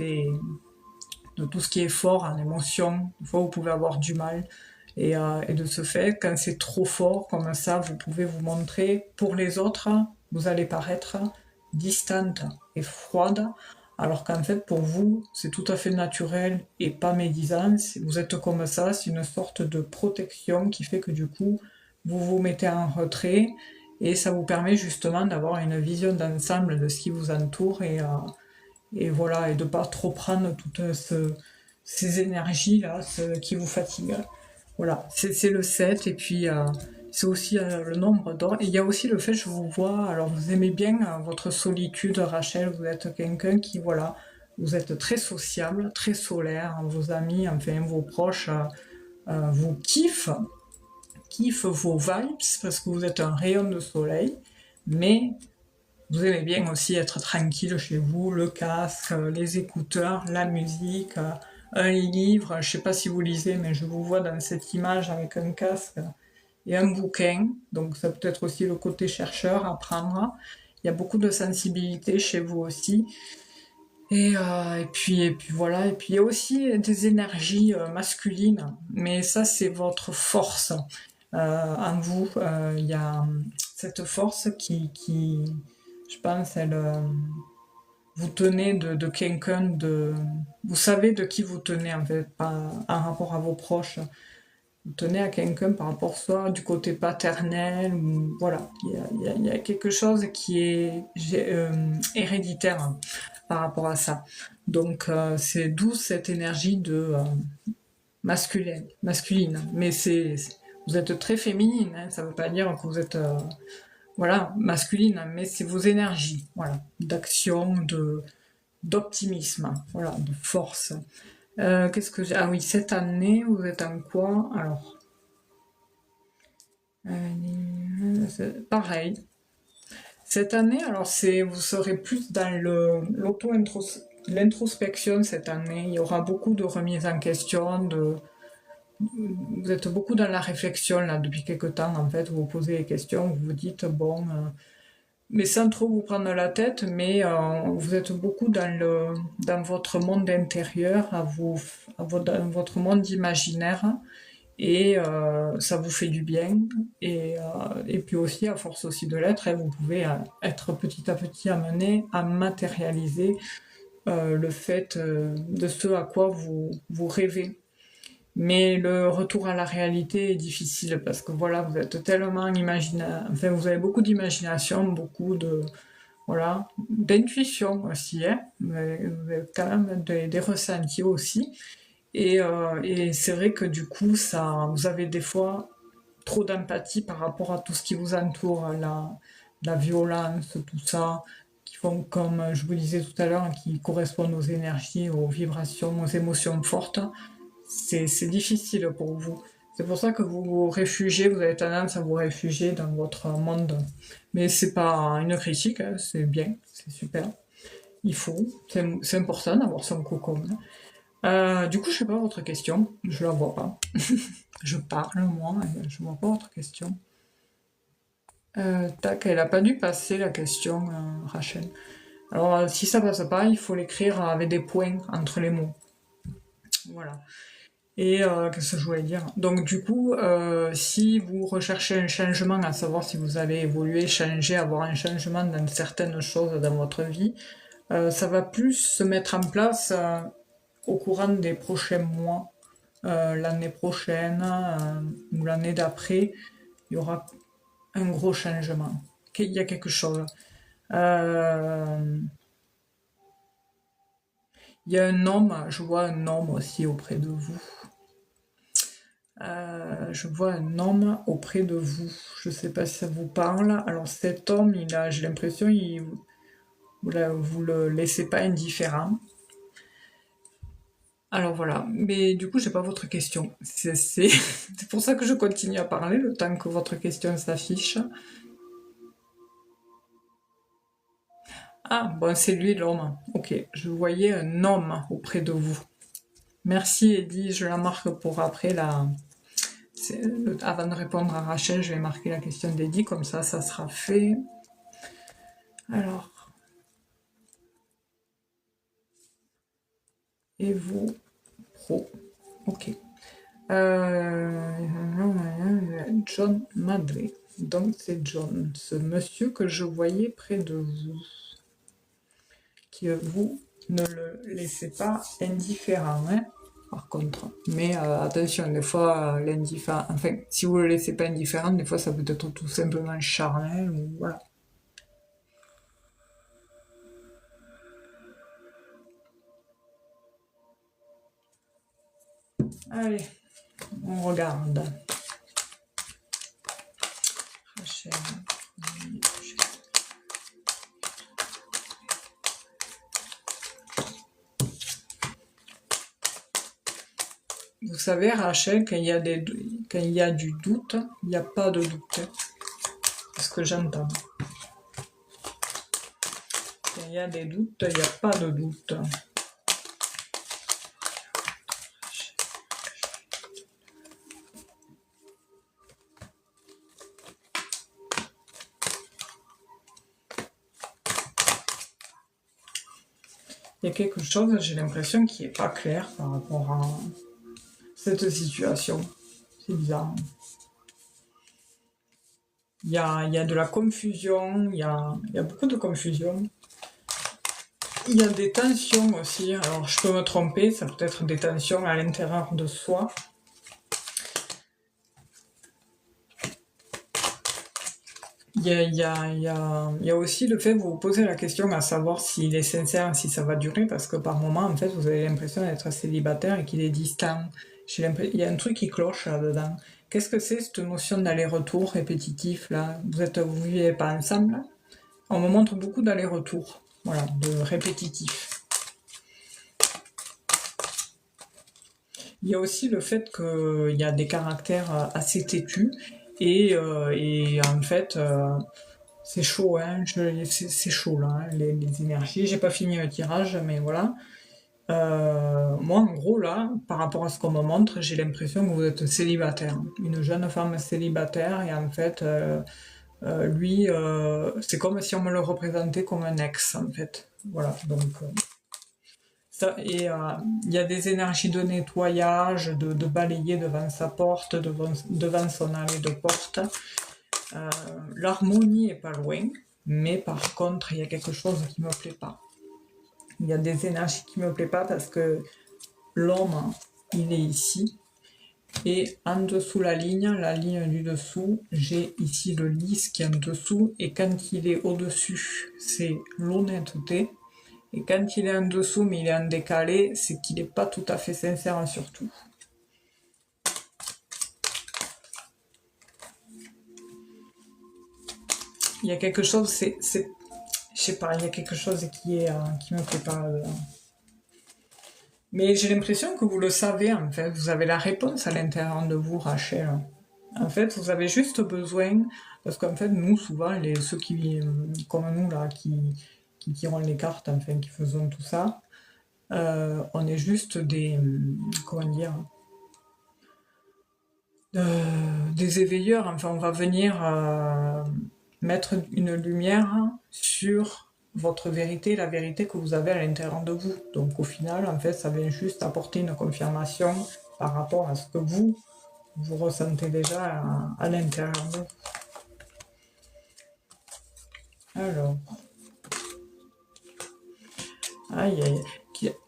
de tout ce qui est fort en émotion. Des fois, vous pouvez avoir du mal. Et de ce fait, quand c'est trop fort comme ça, vous pouvez vous montrer pour les autres, vous allez paraître distante et froide, alors qu'en fait, pour vous, c'est tout à fait naturel et pas médisant. Vous êtes comme ça, c'est une sorte de protection qui fait que du coup, vous vous mettez en retrait et ça vous permet justement d'avoir une vision d'ensemble de ce qui vous entoure et voilà, et de pas trop prendre toutes ces énergies-là qui vous fatiguent. Voilà, c'est le 7, et puis c'est aussi le nombre d'or. Et il y a aussi le fait, je vous vois, alors vous aimez bien votre solitude, Rachel, vous êtes quelqu'un qui, voilà, vous êtes très sociable, très solaire, vos amis, enfin vos proches, vous kiffent vos vibes, parce que vous êtes un rayon de soleil, mais vous aimez bien aussi être tranquille chez vous, le casque, les écouteurs, la musique, un livre. Je sais pas si vous lisez, mais je vous vois dans cette image avec un casque et un bouquin. Donc ça peut être aussi le côté chercheur, apprendre. Il y a beaucoup de sensibilité chez vous aussi. Et puis voilà. Et puis il y a aussi des énergies masculines. Mais ça, c'est votre force en vous. Il y a cette force qui je pense, vous tenez de quelqu'un de... Vous savez de qui vous tenez, en fait, en rapport à vos proches. Vous tenez à quelqu'un par rapport soit du côté paternel, ou, voilà. Il y a quelque chose qui est héréditaire par rapport à ça. Donc, c'est d'où cette énergie de masculine. Mais vous êtes très féminine, hein, ça ne veut pas dire que vous êtes... voilà, masculine, mais c'est vos énergies, voilà, d'action, d'optimisme, voilà, de force. Qu'est-ce que j'ai? Ah oui, cette année, vous êtes en quoi? Alors, pareil. Cette année, alors vous serez plus dans l'introspection cette année. Il y aura beaucoup de remises en question, vous êtes beaucoup dans la réflexion là depuis quelque temps. En fait, vous vous posez des questions, vous vous dites bon. Mais sans trop vous prendre la tête, mais vous êtes beaucoup dans votre monde intérieur, dans votre monde imaginaire, et ça vous fait du bien. Et puis aussi, à force aussi de l'être, vous pouvez être petit à petit amené à matérialiser le fait de ce à quoi vous rêvez. Mais le retour à la réalité est difficile parce que voilà, vous êtes tellement enfin vous avez beaucoup d'imagination, beaucoup de voilà, d'intuition aussi, hein. Vous avez quand même des ressentis aussi. Et c'est vrai que du coup, vous avez des fois trop d'empathie par rapport à tout ce qui vous entoure, la violence, tout ça, qui font, comme je vous disais tout à l'heure, qui correspondent aux énergies, aux vibrations, aux émotions fortes. C'est difficile pour vous. C'est pour ça que vous vous réfugiez, vous avez tendance à vous réfugier dans votre monde. Mais c'est pas une critique, hein, c'est bien, c'est super. Il faut, c'est important d'avoir son cocon. Du coup, je sais pas votre question, je la vois pas. Je parle, moi, et je vois pas votre question. Tac, elle a pas dû passer la question, Rachel. Alors, si ça passe pas, il faut l'écrire avec des points entre les mots. Voilà. Et qu'est-ce que je voulais dire? Donc du coup, si vous recherchez un changement, à savoir si vous allez évoluer, changer, avoir un changement dans certaines choses dans votre vie, ça va plus se mettre en place au courant des prochains mois, l'année prochaine ou l'année d'après, il y aura un gros changement. Il y a quelque chose. Euh, il y a un homme, je vois un homme aussi auprès de vous. Je vois un homme auprès de vous. Je sais pas si ça vous parle. Alors cet homme, j'ai l'impression, vous le laissez pas indifférent. Alors voilà. Mais du coup, j'ai pas votre question. C'est pour ça que je continue à parler le temps que votre question s'affiche. Ah, bon, c'est lui l'homme. Ok, je voyais un homme auprès de vous. Merci Eddie, je la marque pour après avant de répondre à Rachel, je vais marquer la question d'Eddie, comme ça sera fait. Alors, et vous, pro, ok. John Madley. Donc c'est John, ce monsieur que je voyais près de vous, que vous ne le laissez pas indifférent, hein, par contre. Mais attention, des fois, l'indifférent, enfin, si vous le laissez pas indifférent, des fois ça peut être tout simplement charnel, ou voilà. Allez, on regarde. Rachel. Vous savez, Rachel, quand il y a du doute, il n'y a pas de doute. C'est ce que j'entends. Quand il y a des doutes, il n'y a pas de doute. Il y a quelque chose, j'ai l'impression, qui n'est pas clair par rapport à cette situation. C'est bizarre. Il y a de la confusion, il y a beaucoup de confusion. Il y a des tensions aussi. Alors, je peux me tromper, ça peut être des tensions à l'intérieur de soi. Il y a aussi le fait de vous poser la question à savoir s'il est sincère, si ça va durer, parce que par moment, en fait, vous avez l'impression d'être célibataire et qu'il est distant. Il y a un truc qui cloche là-dedans. Qu'est-ce que c'est cette notion d'aller-retour répétitif là? Vous vivez pas ensemble là? On me montre beaucoup d'aller-retour, voilà, de répétitif. Il y a aussi le fait qu'il y a des caractères assez têtus et en fait, c'est chaud, hein, c'est chaud là, hein, les énergies. J'ai pas fini le tirage, mais voilà. Moi, en gros, là, par rapport à ce qu'on me montre, j'ai l'impression que vous êtes célibataire. Une jeune femme célibataire, et en fait, lui, c'est comme si on me le représentait comme un ex, en fait. Voilà, donc... il y a des énergies de nettoyage, de balayer devant sa porte, devant son allée de porte. L'harmonie est pas loin, mais par contre, il y a quelque chose qui me plaît pas. Il y a des énergies qui me plaisent pas parce que l'homme, il est ici. Et en dessous la ligne du dessous, j'ai ici le lys qui est en dessous. Et quand il est au-dessus, c'est l'honnêteté. Et quand il est en dessous, mais il est en décalé, c'est qu'il n'est pas tout à fait sincère surtout. Il y a quelque chose, je sais pas, il y a quelque chose qui me plaît pas. Mais j'ai l'impression que vous le savez, en fait. Vous avez la réponse à l'intérieur de vous, Rachel. En fait, vous avez juste besoin, parce qu'en fait, nous, souvent, ceux qui, comme nous, là, qui tirons les cartes, enfin, qui faisons tout ça, on est juste comment dire, des éveilleurs. Enfin, on va venir mettre une lumière sur votre vérité, la vérité que vous avez à l'intérieur de vous. Donc, au final, en fait, ça vient juste apporter une confirmation par rapport à ce que vous ressentez déjà à l'intérieur de vous. Alors, aïe, aïe.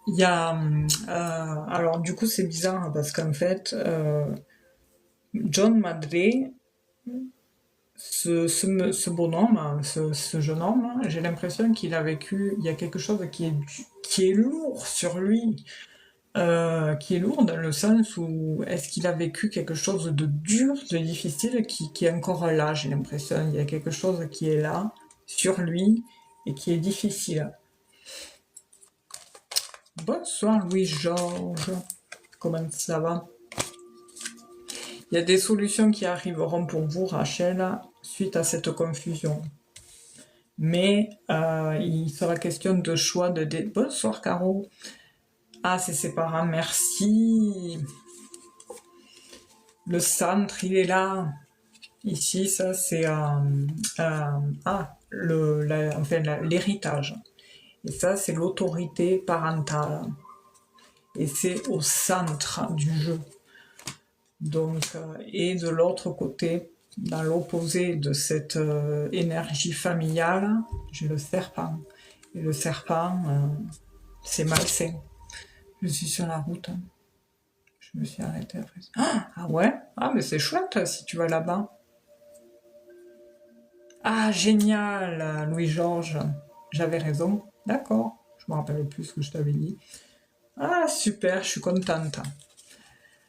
Il y a, alors du coup c'est bizarre parce qu'en fait John Madley, ce bonhomme, ce jeune homme, j'ai l'impression qu'il a vécu, il y a quelque chose qui est lourd sur lui, qui est lourd dans le sens où est-ce qu'il a vécu quelque chose de dur, de difficile, qui est encore là, j'ai l'impression. Il y a quelque chose qui est là, sur lui, et qui est difficile. Bonsoir Louis-Georges, comment ça va? Il y a des solutions qui arriveront pour vous, Rachel, suite à cette confusion. Mais il sera question de choix de... Bonsoir Caro. Ah, c'est ses parents, merci. Le centre, il est là. Ici, ça, c'est l'héritage. Et ça, c'est l'autorité parentale. Et c'est au centre du jeu. Donc, et de l'autre côté, dans l'opposé de cette énergie familiale, j'ai le serpent. Et le serpent, c'est malsain. Je suis sur la route. Je me suis arrêtée après. Ah ouais? Ah, mais c'est chouette si tu vas là-bas. Ah, génial, Louis-Georges. J'avais raison. D'accord. Je me rappelle plus ce que je t'avais dit. Ah, super, je suis contente.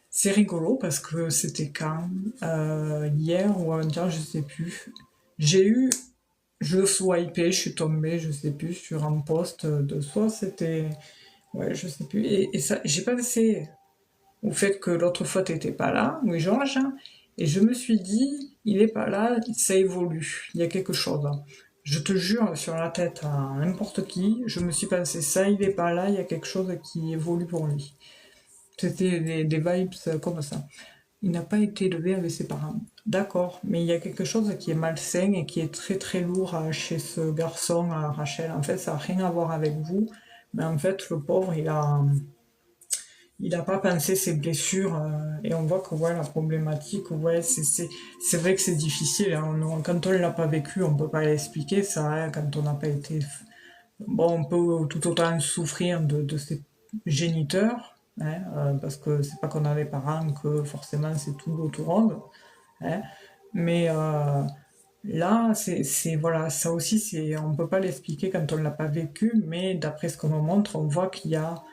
C'est rigolo parce que c'était quand hier ou avant-hier, je sais plus. Je swipais, je suis tombée, je sais plus, sur un post de soit c'était, ouais, je sais plus. Et ça, j'ai pensé au fait que l'autre fois t'étais pas là, oui Georges, et je me suis dit, il est pas là, ça évolue, il y a quelque chose. Je te jure sur la tête à n'importe qui, je me suis pensé ça, il est pas là, il y a quelque chose qui évolue pour lui. C'était des vibes comme ça. Il n'a pas été élevé avec ses parents. D'accord, mais il y a quelque chose qui est malsain et qui est très très lourd chez ce garçon, Rachel. En fait, ça n'a rien à voir avec vous, mais en fait, le pauvre, il a pas pensé ses blessures et on voit que ouais, la problématique, ouais, c'est vrai que c'est difficile. Hein. Quand on l'a pas vécu, on peut pas l'expliquer ça. Hein, quand on n'a pas été, bon, on peut tout autant souffrir de ses géniteurs, hein, parce que c'est pas qu'on a des parents que forcément c'est tout beau tout rond, hein, mais là, voilà, ça aussi, on peut pas l'expliquer quand on l'a pas vécu, mais d'après ce qu'on nous montre, on voit qu'il y a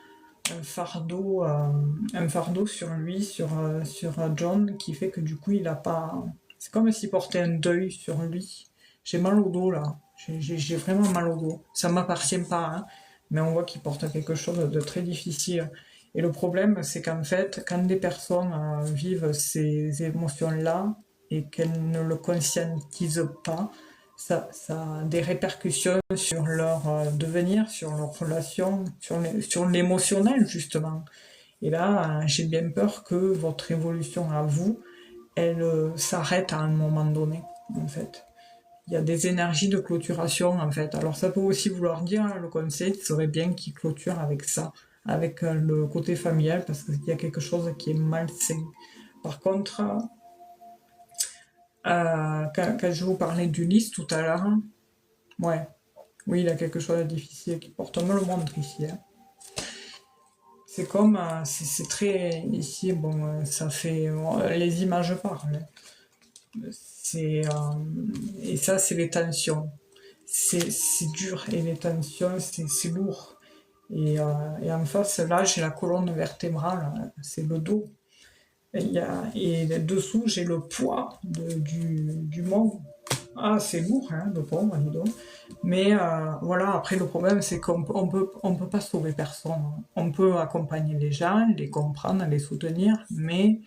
un fardeau sur lui, sur John, qui fait que du coup, il a pas. C'est comme s'il portait un deuil sur lui. J'ai mal au dos là. J'ai vraiment mal au dos. Ça m'appartient pas, hein, mais on voit qu'il porte quelque chose de très difficile. Et le problème, c'est qu'en fait, quand des personnes vivent ces émotions-là et qu'elles ne le conscientisent pas, ça a des répercussions sur leur devenir, sur leur relation, sur l'émotionnel justement. Et là, j'ai bien peur que votre évolution à vous, elle s'arrête à un moment donné, en fait. Il y a des énergies de clôturation, en fait. Alors ça peut aussi vouloir dire, hein, le conseil serait bien qu'il clôture avec ça, avec le côté familial, parce qu'il y a quelque chose qui est malsain. Par contre, quand je vous parlais du lys tout à l'heure, ouais, Oui, il a quelque chose de difficile qui porte, on me le montre ici, hein. C'est comme, c'est très, ici, bon, ça fait, les images parlent, hein. Et ça, c'est les tensions. C'est dur, et les tensions, c'est lourd. Et en face, là, j'ai la colonne vertébrale, c'est le dos. Et dessous, j'ai le poids du monde. Ah, c'est lourd, hein, le pauvre, dis donc. Mais voilà, après, le problème, c'est on peut pas sauver personne. On peut accompagner les gens, les comprendre, les soutenir, mais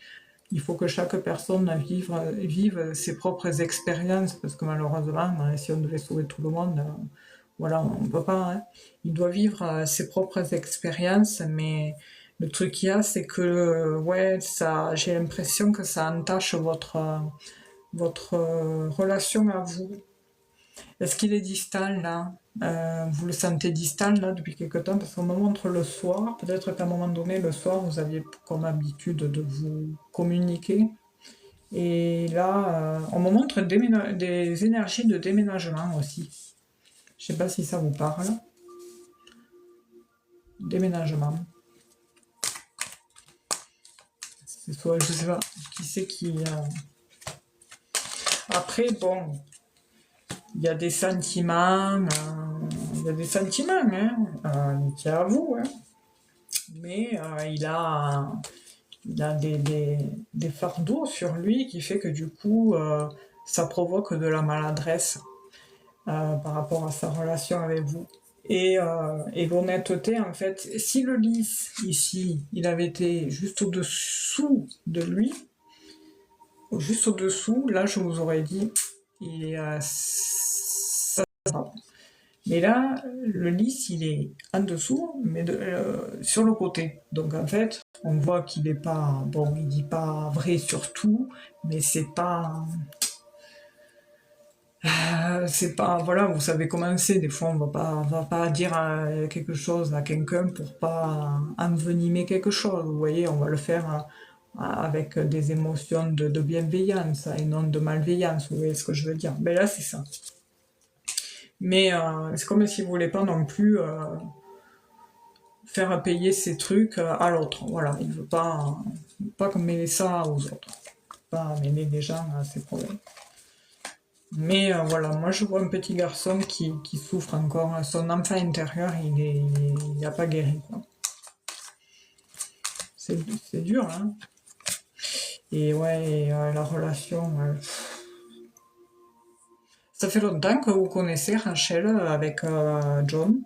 il faut que chaque personne vive ses propres expériences, parce que malheureusement, si on devait sauver tout le monde, voilà, on peut pas, hein. Il doit vivre ses propres expériences, mais le truc qu'il y a, c'est que, ouais, ça, j'ai l'impression que ça entache votre relation à vous. Est-ce qu'il est distant là? Vous le sentez distant là depuis quelque temps? Parce qu'on me montre le soir, peut-être qu'à un moment donné, le soir, vous aviez comme habitude de vous communiquer. Et là, on me montre des énergies de déménagement aussi. Je sais pas si ça vous parle. Déménagement. C'est soit, je sais pas, qui c'est qui. Après, bon, il y a des sentiments, hein, tiens à vous, hein. Mais il a des fardeaux sur lui qui fait que du coup, ça provoque de la maladresse par rapport à sa relation avec vous. Et l'honnêteté, en fait, si le lys, ici, il avait été juste au-dessous de lui, juste au-dessous, là, je vous aurais dit, ça va. Mais là, le lys, il est en dessous, mais sur le côté. Donc en fait, on voit qu'il est pas, bon, il dit pas vrai sur tout, mais c'est pas, voilà, vous savez comment c'est. Des fois, on va pas dire quelque chose à quelqu'un pour pas envenimer quelque chose. Vous voyez, on va le faire avec des émotions de bienveillance et non de malveillance. Vous voyez ce que je veux dire? Ben là, c'est ça. Mais c'est comme si vous voulez pas non plus faire payer ces trucs à l'autre. Voilà, il veut pas mêler ça aux autres. Pas mêler les gens à ses problèmes. Mais voilà, moi je vois un petit garçon qui souffre encore. Son enfant intérieur, il n'a pas guéri, quoi. C'est dur, hein. Et ouais, la relation. Ça fait longtemps que vous connaissez Rachel avec John.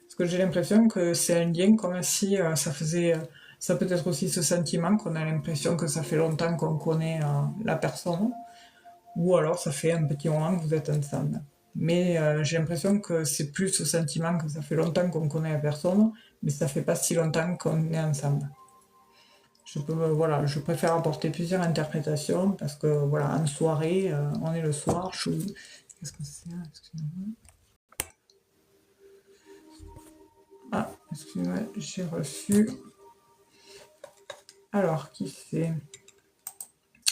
Parce que j'ai l'impression que c'est un lien comme si ça faisait. Ça peut être aussi ce sentiment qu'on a l'impression que ça fait longtemps qu'on connaît la personne. Ou alors ça fait un petit moment que vous êtes ensemble. Mais j'ai l'impression que c'est plus ce sentiment que ça fait longtemps qu'on connaît la personne, mais ça fait pas si longtemps qu'on est ensemble. Voilà, je préfère apporter plusieurs interprétations parce que voilà, en soirée, on est le soir, qu'est-ce que c'est? Excusez-moi. Ah, excusez-moi, j'ai reçu. Alors, qui c'est?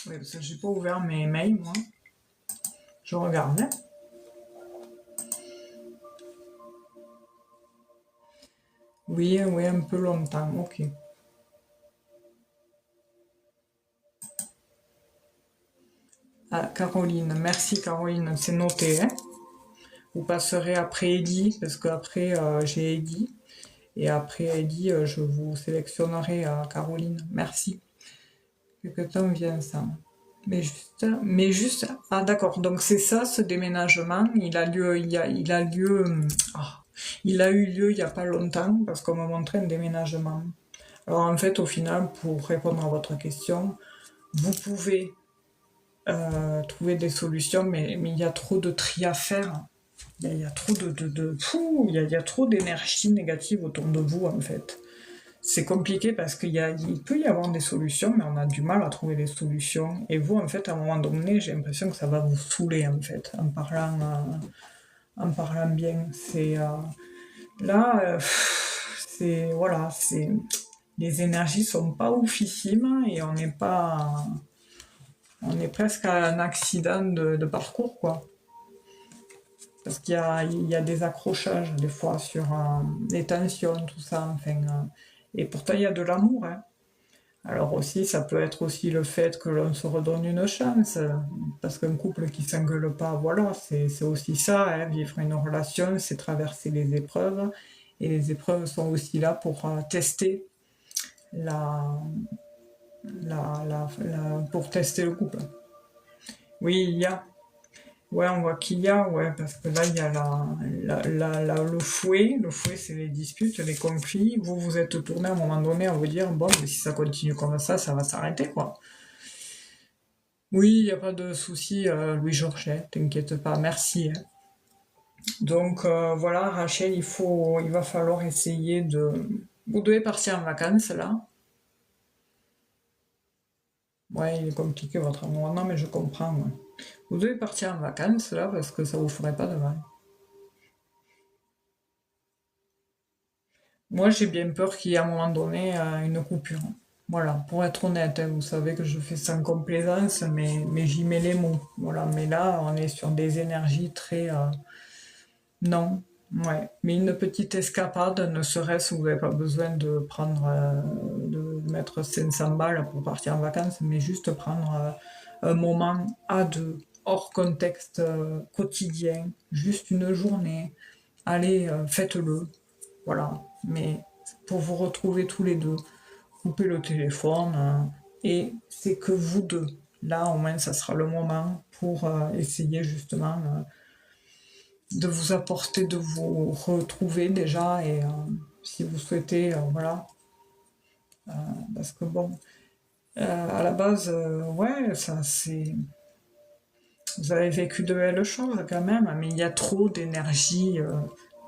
Oui, parce que j'ai pas ouvert mes mails, moi. Je regarde, hein. Oui, oui, un peu longtemps, ok. Ah, Caroline, merci Caroline, c'est noté, hein. Vous passerez après Eddy, parce qu'après j'ai Eddy. Et après Eddy, je vous sélectionnerai Caroline. Merci. Quelque temps vient ça. Mais juste, ah d'accord, donc c'est ça ce déménagement, il a lieu, il a lieu, il a eu lieu il y a pas longtemps, parce qu'on m'a montré un déménagement. Alors en fait, au final, pour répondre à votre question, vous pouvez trouver des solutions, mais il y a trop de tri à faire. Il y a trop il y a trop d'énergie négative autour de vous en fait. C'est compliqué parce il peut y avoir des solutions, mais on a du mal à trouver des solutions. Et vous, en fait, à un moment donné, j'ai l'impression que ça va vous saouler en fait, en parlant bien. Là, c'est voilà, c'est les énergies sont pas oufissimes et on est presque à un accident de parcours quoi. Parce qu'il y a des accrochages des fois sur les tensions, tout ça, enfin. Et pourtant, il y a de l'amour, hein. Alors aussi, ça peut être aussi le fait que l'on se redonne une chance, parce qu'un couple qui s'engueule pas, voilà, c'est aussi ça, hein, vivre une relation, c'est traverser les épreuves, et les épreuves sont aussi là pour tester la, pour tester le couple. Oui, il y a. Ouais, on voit qu'il y a, ouais, parce que là, il y a le fouet. Le fouet, c'est les disputes, les conflits. Vous vous êtes tourné à un moment donné à vous dire, bon, mais si ça continue comme ça va s'arrêter, quoi. Oui, il n'y a pas de souci, Louis-Georges, t'inquiète pas, merci, hein. Donc voilà, Rachel, il va falloir essayer de... Vous devez partir en vacances, là. Ouais, il est compliqué, votre amour. Non, mais je comprends, ouais. Vous devez partir en vacances, là, parce que ça vous ferait pas de mal. Moi, j'ai bien peur qu'il y ait à un moment donné une coupure. Voilà, pour être honnête, hein, vous savez que je fais sans complaisance, mais j'y mets les mots. Voilà, mais là, on est sur des énergies très... non, ouais. Mais une petite escapade, ne serait-ce, vous n'avez pas besoin de prendre, de mettre 500 balles pour partir en vacances, mais juste prendre un moment à deux, hors contexte quotidien, juste une journée. Allez, faites-le. Voilà. Mais pour vous retrouver tous les deux, coupez le téléphone et c'est que vous deux. Là, au moins, ça sera le moment pour essayer justement de vous apporter, de vous retrouver déjà et si vous souhaitez, voilà. Parce que bon, à la base, ouais, ça c'est. Vous avez vécu de belles choses quand même, mais il y a trop d'énergie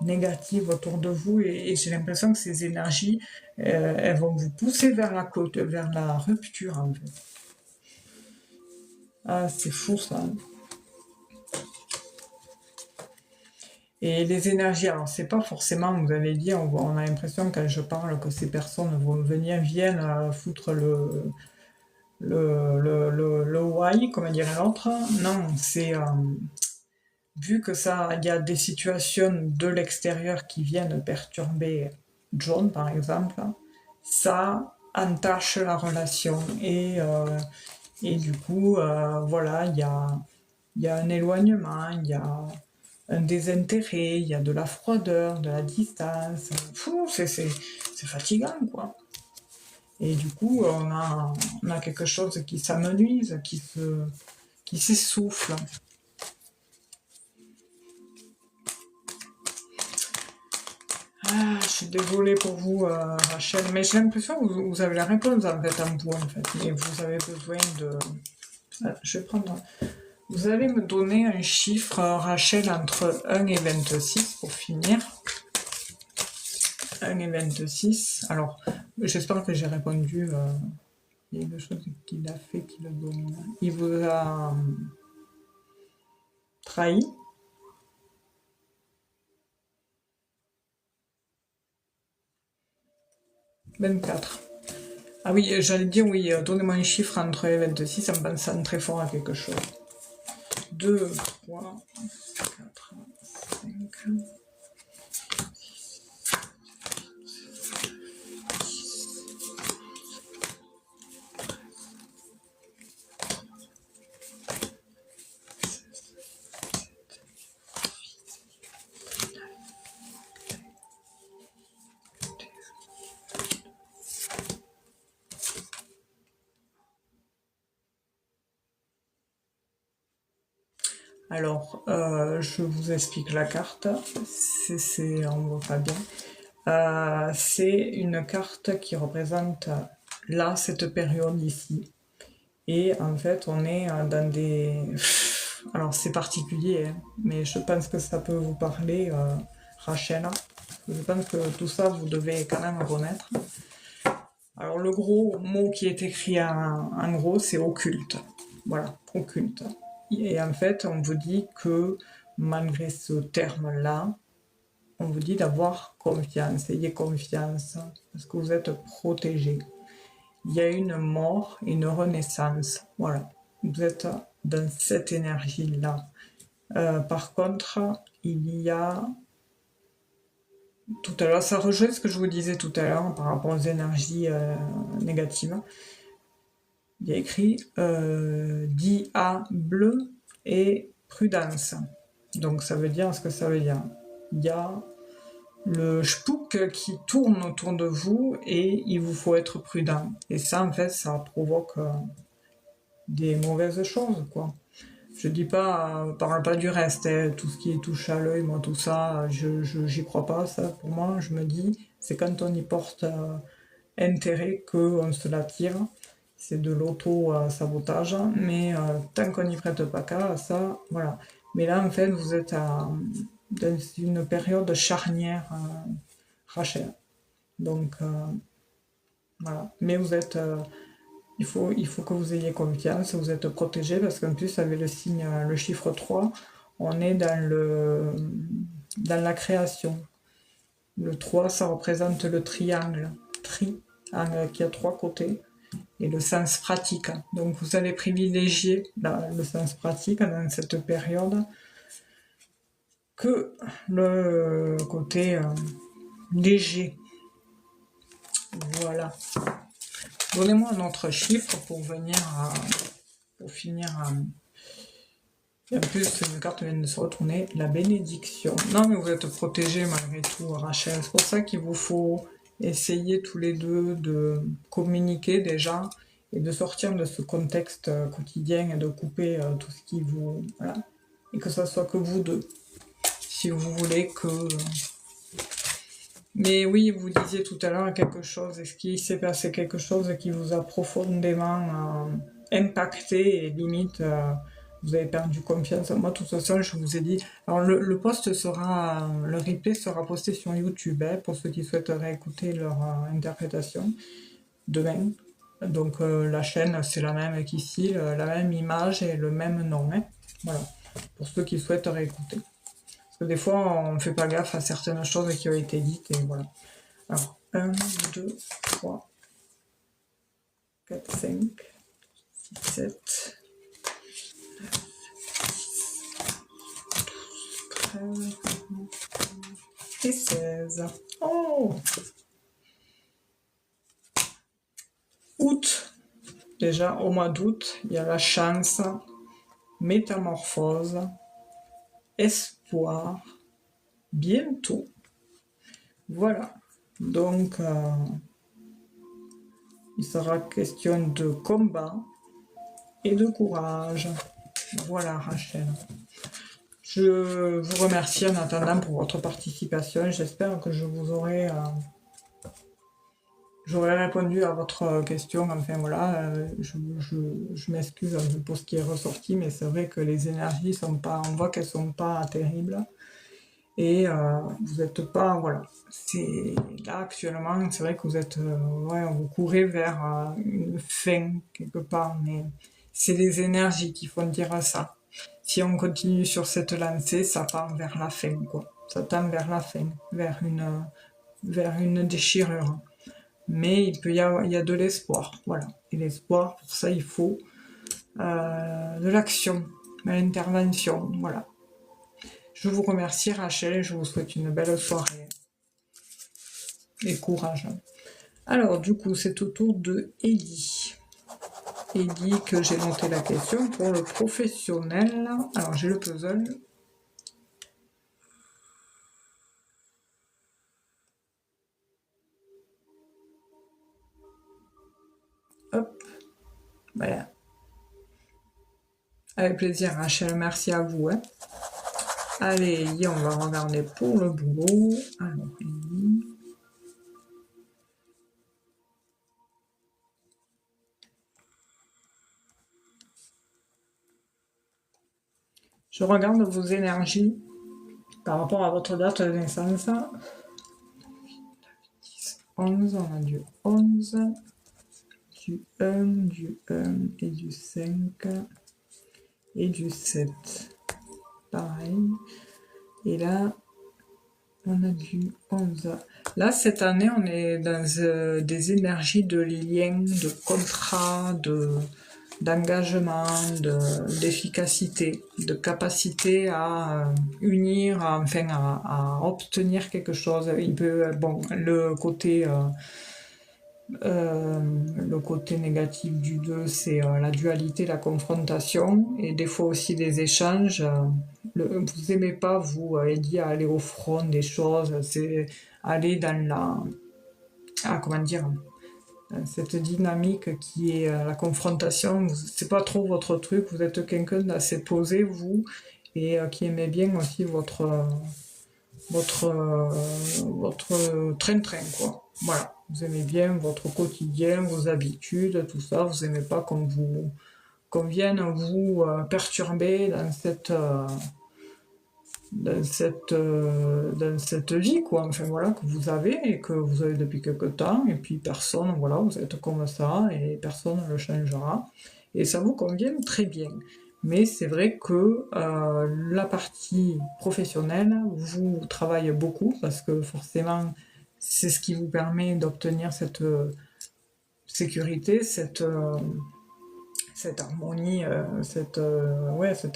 négative autour de vous et j'ai l'impression que ces énergies, elles vont vous pousser vers la côte, vers la rupture en fait. Ah, c'est fou ça. Et les énergies, alors c'est pas forcément, vous avez dit, on a l'impression quand je parle que ces personnes vont venir, viennent foutre le why, comme dirait l'autre. Non, c'est vu que ça, il y a des situations de l'extérieur qui viennent perturber John, par exemple, ça entache la relation et du coup, voilà, il y a un éloignement, il y a un désintérêt, il y a de la froideur, de la distance. Fou, c'est fatigant, quoi. Et du coup, on a quelque chose qui s'amenuise, qui s'essouffle. Ah, je suis désolée pour vous, Rachel, mais j'ai l'impression que vous avez la réponse en fait en vous, en fait. Mais vous avez besoin de... Je vais prendre... Vous allez me donner un chiffre, Rachel, entre 1 et 26 pour finir. 1 et 26. Alors, j'espère que j'ai répondu. Il y a quelque chose qu'il a fait qui le donne. Il vous a trahi. 24. Ah oui, j'allais dire oui, donnez-moi un chiffre entre et 26 en pensant très fort à quelque chose. 2, 3, 4, 5. Alors, je vous explique la carte. On voit pas bien. C'est une carte qui représente là, cette période ici. Et en fait, on est dans des... Alors, c'est particulier, hein, mais je pense que ça peut vous parler, Rachel. Je pense que tout ça, vous devez quand même connaître. Alors, le gros mot qui est écrit en gros, c'est occulte. Voilà, occulte. Et en fait, on vous dit que malgré ce terme-là, on vous dit d'avoir confiance, ayez confiance, parce que vous êtes protégé. Il y a une mort, une renaissance. Voilà, vous êtes dans cette énergie-là. Par contre, il y a tout à l'heure, ça rejoint ce que je vous disais tout à l'heure par rapport aux énergies négatives. Il y a écrit diable et prudence. Donc ça veut dire ce que ça veut dire. Il y a le spook qui tourne autour de vous et il vous faut être prudent. Et ça, en fait, ça provoque des mauvaises choses, quoi. Je dis pas, parle pas du reste, hein, tout ce qui touche à l'œil, moi tout ça, j'y crois pas, ça. Pour moi, je me dis, c'est quand on y porte intérêt qu'on se l'attire. C'est de l'auto-sabotage, mais tant qu'on n'y prête pas cas, ça, voilà. Mais là, en fait, vous êtes dans une période charnière, Rachel. Donc, voilà. Mais vous êtes... il faut que vous ayez confiance, vous êtes protégé, parce qu'en plus, avec le signe, le chiffre 3, on est dans la création. Le 3, ça représente le triangle. Triangle qui a 3 côtés. Et le sens pratique. Donc vous allez privilégier le sens pratique dans cette période que le côté léger. Voilà. Donnez-moi un autre chiffre pour finir. Et en plus, une carte vient de se retourner, la bénédiction. Non, mais vous êtes protégés malgré tout, Rachel. C'est pour ça qu'il vous faut essayer tous les deux de communiquer déjà et de sortir de ce contexte quotidien et de couper tout ce qui vous... Voilà. Et que ça soit que vous deux. Si vous voulez que... Mais oui, vous disiez tout à l'heure quelque chose. Est-ce qu'il s'est passé quelque chose qui vous a profondément impacté et limite... vous avez perdu confiance en moi. De toute façon, je vous ai dit... Alors, le replay sera posté sur YouTube, hein, pour ceux qui souhaiteraient écouter leur interprétation, demain. Donc, la chaîne, c'est la même qu'ici, la même image et le même nom, hein. Voilà, pour ceux qui souhaiteraient écouter. Parce que des fois, on ne fait pas gaffe à certaines choses qui ont été dites, et voilà. Alors, 1, 2, 3, 4, 5, 6, 7... et 16. Oh! Août. Déjà, au mois d'août, il y a la chance, métamorphose, espoir, bientôt. Voilà. Donc, il sera question de combat et de courage. Voilà, Rachel. Je vous remercie en attendant pour votre participation. J'espère que j'aurai répondu à votre question. Enfin voilà, je m'excuse un peu pour ce qui est ressorti, mais c'est vrai que les énergies sont pas, on voit qu'elles sont pas terribles. Et vous n'êtes pas, voilà. C'est là actuellement, c'est vrai que vous êtes, vous courez vers une fin quelque part, mais c'est les énergies qui font dire ça. Si on continue sur cette lancée, ça part vers la fin, quoi. Ça tend vers la fin, vers une déchirure. Mais il y a de l'espoir, voilà. Et l'espoir, pour ça, il faut de l'action, de l'intervention, voilà. Je vous remercie, Rachel, et je vous souhaite une belle soirée. Et courage. Alors, du coup, c'est au tour de Ellie. Ellie, que j'ai noté la question pour le professionnel. Alors, j'ai le puzzle. Hop. Voilà. Avec plaisir, Rachel. Merci à vous. Hein. Allez, Ellie, on va regarder pour le boulot. Alors, Ellie. Je regarde vos énergies par rapport à votre date de naissance. 11, on a du 11, du 1, du 1 et du 5 et du 7. Pareil. Et là, on a du 11. Là, cette année, on est dans des énergies de lien, de contrat, d'engagement, d'efficacité, de capacité à unir, enfin à obtenir quelque chose. Il peut, bon, le côté négatif du 2, c'est la dualité, la confrontation, et des fois aussi des échanges. Vous aimez pas, vous, Eddie, à aller au front des choses, c'est aller dans comment dire, cette dynamique qui est la confrontation. C'est pas trop votre truc, vous êtes quelqu'un d'assez posé, vous, et qui aimait bien aussi votre train-train, quoi. Voilà, vous aimez bien votre quotidien, vos habitudes, tout ça, vous aimez pas qu'on vienne vous perturber dans cette vie, quoi, enfin voilà, que vous avez et que vous avez depuis quelque temps, et puis personne, voilà, vous êtes comme ça et personne ne le changera, et ça vous convient très bien. Mais c'est vrai que la partie professionnelle vous travaille beaucoup, parce que forcément c'est ce qui vous permet d'obtenir cette sécurité, cette harmonie, cette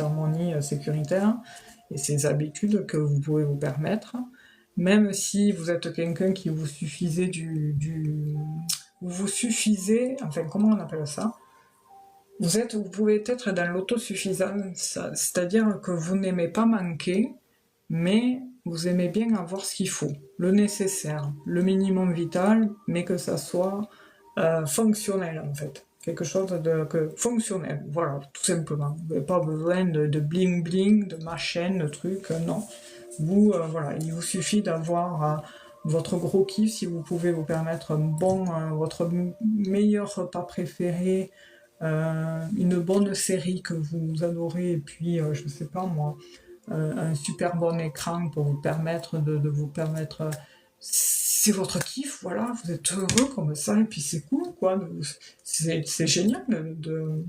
harmonie sécuritaire et ces habitudes que vous pouvez vous permettre. Même si vous êtes quelqu'un qui vous suffisait vous suffisez, enfin comment on appelle ça, vous pouvez être dans l'autosuffisance, c'est-à-dire que vous n'aimez pas manquer, mais vous aimez bien avoir ce qu'il faut, le nécessaire, le minimum vital, mais que ça soit fonctionnel en fait. Quelque chose fonctionnel, voilà, tout simplement. Vous n'avez pas besoin de bling bling, de machin, de trucs, non. Vous, voilà, il vous suffit d'avoir votre gros kiff, si vous pouvez vous permettre votre meilleur repas préféré, une bonne série que vous adorez, et puis, je sais pas moi, un super bon écran pour vous permettre de vous permettre... c'est votre kiff, voilà, vous êtes heureux comme ça, et puis c'est cool, quoi. C'est génial de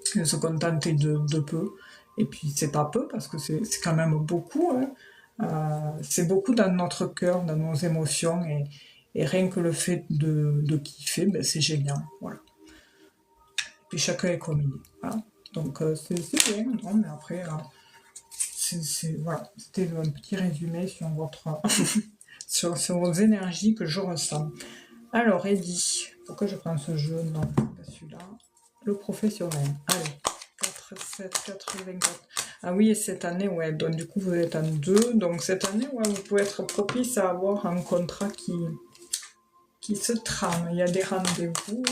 se contenter de peu. Et puis c'est pas peu, parce que c'est quand même beaucoup, hein. C'est beaucoup dans notre cœur, dans nos émotions, et rien que le fait de kiffer, ben, c'est génial, voilà. Puis chacun est comme il est, voilà. Donc c'est bien, non, mais après... voilà, c'était un petit résumé sur sur vos énergies que je ressens. Alors, Eddie, pourquoi je prends ce jeu? Non, pas celui-là. Le professionnel. Allez, 4, 7, 84. Ah oui, et cette année, ouais, donc du coup, vous êtes en 2. Donc cette année, ouais, vous pouvez être propice à avoir un contrat qui se trame. Il y a des rendez-vous.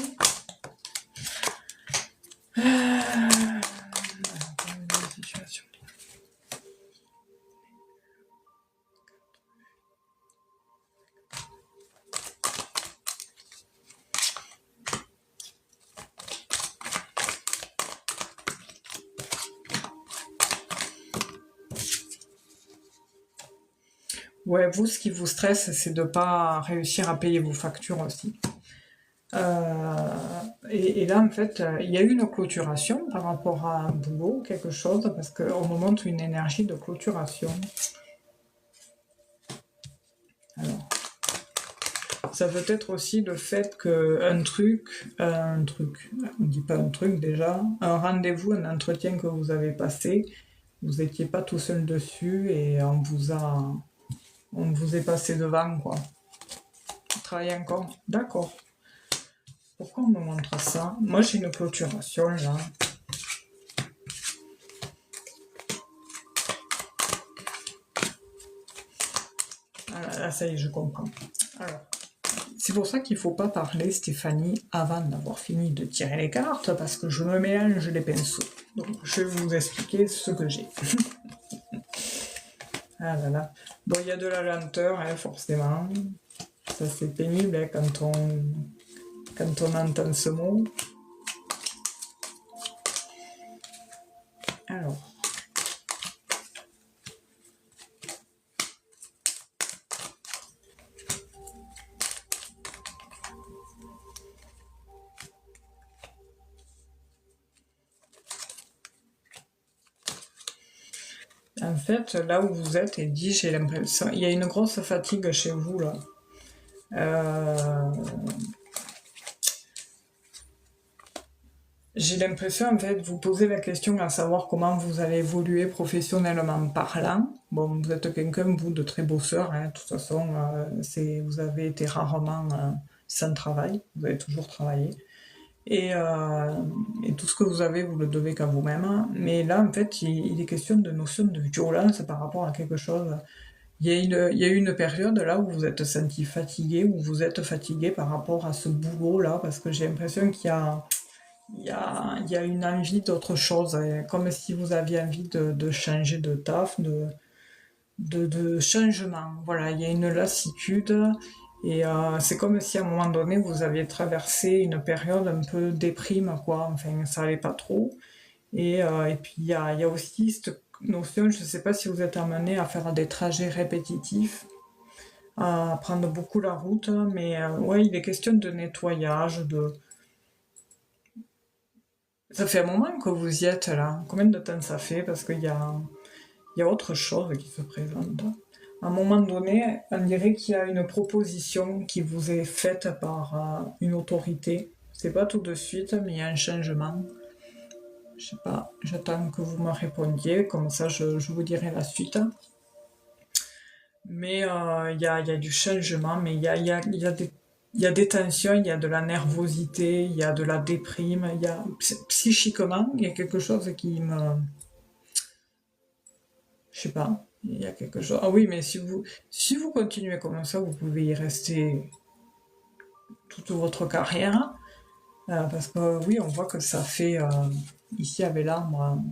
Ouais, vous, ce qui vous stresse, c'est de ne pas réussir à payer vos factures aussi. Et là, en fait, il y a eu une clôturation par rapport à un boulot, quelque chose, parce qu'on me montre une énergie de clôturation. Alors, ça peut être aussi le fait qu'un truc, on dit pas un truc déjà, un rendez-vous, un entretien que vous avez passé, vous n'étiez pas tout seul dessus et on vous est passé devant, quoi. Vous travaillez encore? D'accord. Pourquoi on me montre ça? Moi, j'ai une clôturation, là. Ah, là, ça y est, je comprends. Alors, c'est pour ça qu'il ne faut pas parler, Stéphanie, avant d'avoir fini de tirer les cartes, parce que je me mélange les pinceaux. Donc, je vais vous expliquer ce que j'ai. Ah là là. Bon, il y a de la lenteur, hein, forcément. Ça, c'est pénible, hein, quand on entend ce mot. Alors. En fait, là où vous êtes, Eddie, j'ai l'impression... Il y a une grosse fatigue chez vous, là. J'ai l'impression, en fait, vous posez la question à savoir comment vous allez évoluer professionnellement parlant. Bon, vous êtes quelqu'un, vous, de très bosseur, hein. De toute façon, vous avez été rarement sans travail. Vous avez toujours travaillé. Et, euh, et tout ce que vous avez, vous le devez qu'à vous-même. Mais là, en fait, il est question de notion de violence par rapport à quelque chose. Il y a eu une période là où vous êtes senti fatigué, où vous êtes fatigué par rapport à ce boulot-là, parce que j'ai l'impression il y a une envie d'autre chose, hein, comme si vous aviez envie de changer de taf, de changement. Voilà, il y a une lassitude et c'est comme si à un moment donné vous aviez traversé une période un peu déprime, quoi. Enfin, ça allait pas trop. Et puis il y a aussi cette notion, je ne sais pas si vous êtes amené à faire des trajets répétitifs, à prendre beaucoup la route, mais ouais, il est question de nettoyage, de... Ça fait un moment que vous y êtes là. Combien de temps ça fait? Parce il y a autre chose qui se présente. À un moment donné, on dirait qu'il y a une proposition qui vous est faite par une autorité. C'est pas tout de suite, mais il y a un changement. Je sais pas, j'attends que vous me répondiez, comme ça je vous dirai la suite. Mais il y a du changement, mais il y a des tensions, il y a de la nervosité, il y a de la déprime, psychiquement, il y a quelque chose qui me... Je sais pas, il y a quelque chose... Ah oui, mais si vous continuez comme ça, vous pouvez y rester toute votre carrière, parce que oui, on voit que ça fait... ici, avec l'arbre,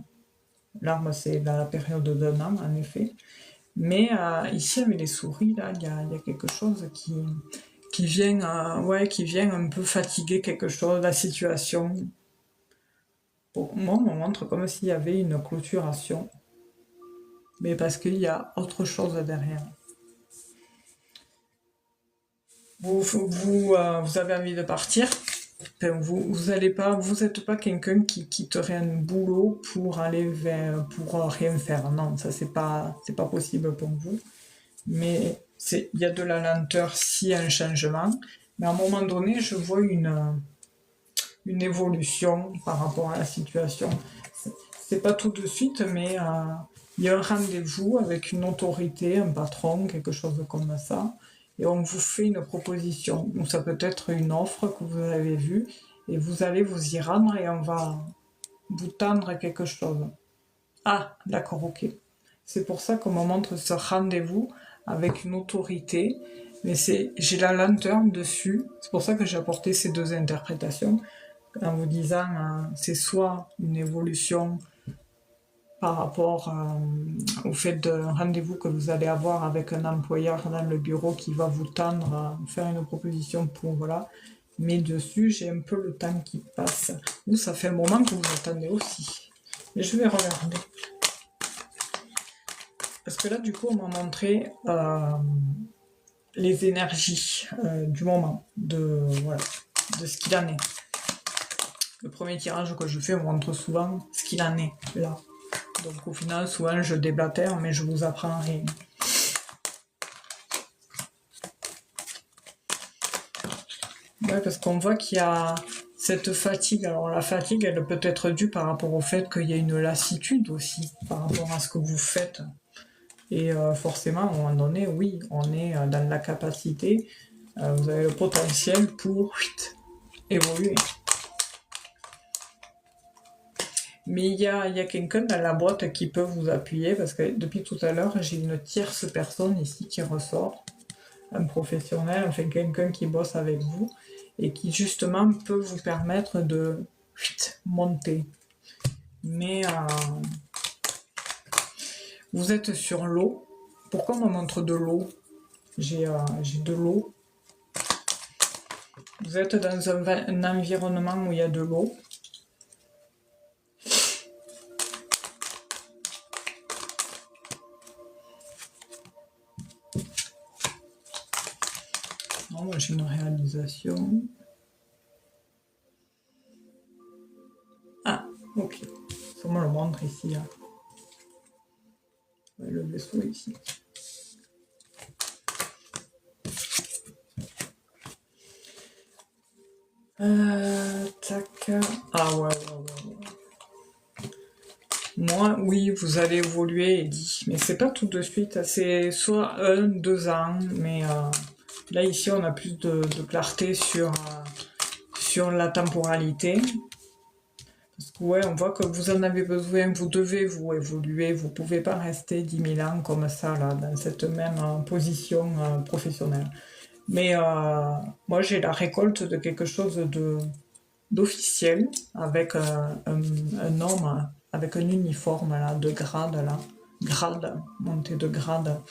c'est la période d'un an, en effet. Mais ici, avec les souris, là, il y a quelque chose qui vient un peu fatiguer quelque chose, la situation. Pour moi, on me montre comme s'il y avait une clôturation, mais parce qu'il y a autre chose derrière. Vous avez envie de partir. Enfin, vous êtes pas quelqu'un qui quitterait un boulot pour aller vers, pour rien faire. Non, ça c'est pas possible pour vous. Mais il y a de la lenteur s'il y a un changement. Mais à un moment donné, je vois une évolution par rapport à la situation. C'est pas tout de suite, mais il y a un rendez-vous avec une autorité, un patron, quelque chose comme ça, et on vous fait une proposition. Ou ça peut être une offre que vous avez vue, et vous allez vous y rendre et on va vous tendre quelque chose. Ah, d'accord, ok. C'est pour ça qu'on me montre ce rendez-vous avec une autorité, mais j'ai la lenteur dessus. C'est pour ça que j'ai apporté ces deux interprétations en vous disant c'est soit une évolution par rapport au fait d'un rendez-vous que vous allez avoir avec un employeur dans le bureau qui va vous tendre, faire une proposition pour voilà. Mais dessus, j'ai un peu le temps qui passe. Ou ça fait un moment que vous attendez aussi. Mais je vais regarder. Parce que là, du coup, on m'a montré les énergies du moment, voilà, de ce qu'il en est. Le premier tirage que je fais montre souvent ce qu'il en est là. Donc au final, souvent je déblatère, mais je vous apprends rien. Ouais, parce qu'on voit qu'il y a cette fatigue. Alors la fatigue, elle peut être due par rapport au fait qu'il y a une lassitude aussi, par rapport à ce que vous faites. Et forcément, à un moment donné, oui, on est dans la capacité, vous avez le potentiel pour évoluer. Mais il y a quelqu'un dans la boîte qui peut vous appuyer, parce que depuis tout à l'heure, j'ai une tierce personne ici qui ressort, un professionnel, enfin quelqu'un qui bosse avec vous, et qui justement peut vous permettre de monter. Mais vous êtes sur l'eau. Pourquoi on me montre de l'eau? J'ai de l'eau. Vous êtes dans un environnement où il y a de l'eau. Non, j'ai une réalisation. Ah, ok. Ça me le montre ici. Hein. Le vaisseau ici. Tac. Ah ouais, ouais, ouais, ouais. Moi, oui, vous allez évoluer, Eddie. Mais c'est pas tout de suite. C'est soit 1, 2 ans. Mais là, ici, on a plus de clarté sur la temporalité. Parce que, ouais, on voit que vous en avez besoin. Vous devez vous évoluer. Vous pouvez pas rester 10 000 ans comme ça, là, dans cette même position professionnelle. Mais moi, j'ai la récolte de quelque chose d'officiel avec un homme avec un uniforme là, de grade là, grade, montée de grade.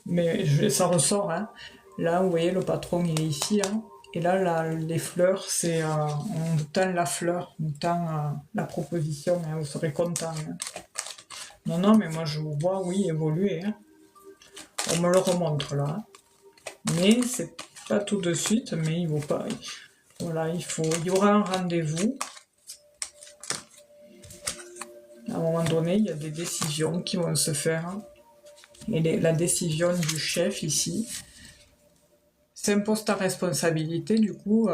Mais ça ressort, hein. Là, vous voyez, le patron il est ici, hein. Et là, les fleurs, c'est on tend la fleur, on tend la proposition, hein, vous serez content. Hein. Non, non, mais moi je vous vois, oui, évoluer. Hein. On me le remontre là. Hein. Mais c'est pas tout de suite, mais il vaut pas. Voilà, il y aura un rendez-vous. À un moment donné, il y a des décisions qui vont se faire. Et la décision du chef ici s'impose ta responsabilité. Du coup,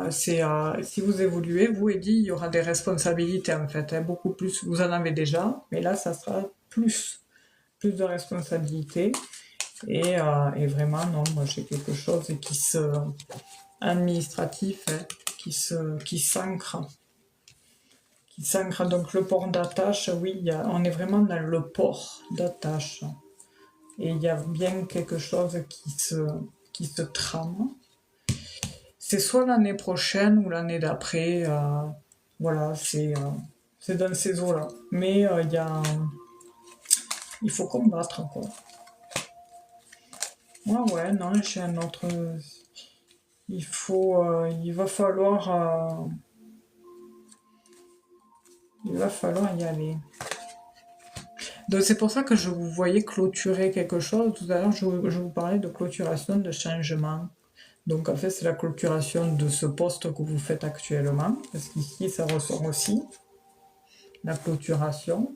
si vous évoluez, vous, Eddy, il y aura des responsabilités en fait. Hein, beaucoup plus. Vous en avez déjà, mais là, ça sera plus. Plus de responsabilités. Et vraiment, non, moi j'ai quelque chose qui se administratif, hein, qui s'ancre. Donc le port d'attache, oui, on est vraiment dans le port d'attache. Et il y a bien quelque chose qui se trame. C'est soit l'année prochaine ou l'année d'après. Voilà, c'est dans ces eaux-là. Mais il faut combattre encore. Ouais, non, j'ai un autre. Il va falloir. Il va falloir y aller. Donc c'est pour ça que je vous voyais clôturer quelque chose. Tout à l'heure, je vous parlais de clôturation de changement. Donc en fait, c'est la clôturation de ce poste que vous faites actuellement. Parce qu'ici, ça ressort aussi. La clôturation.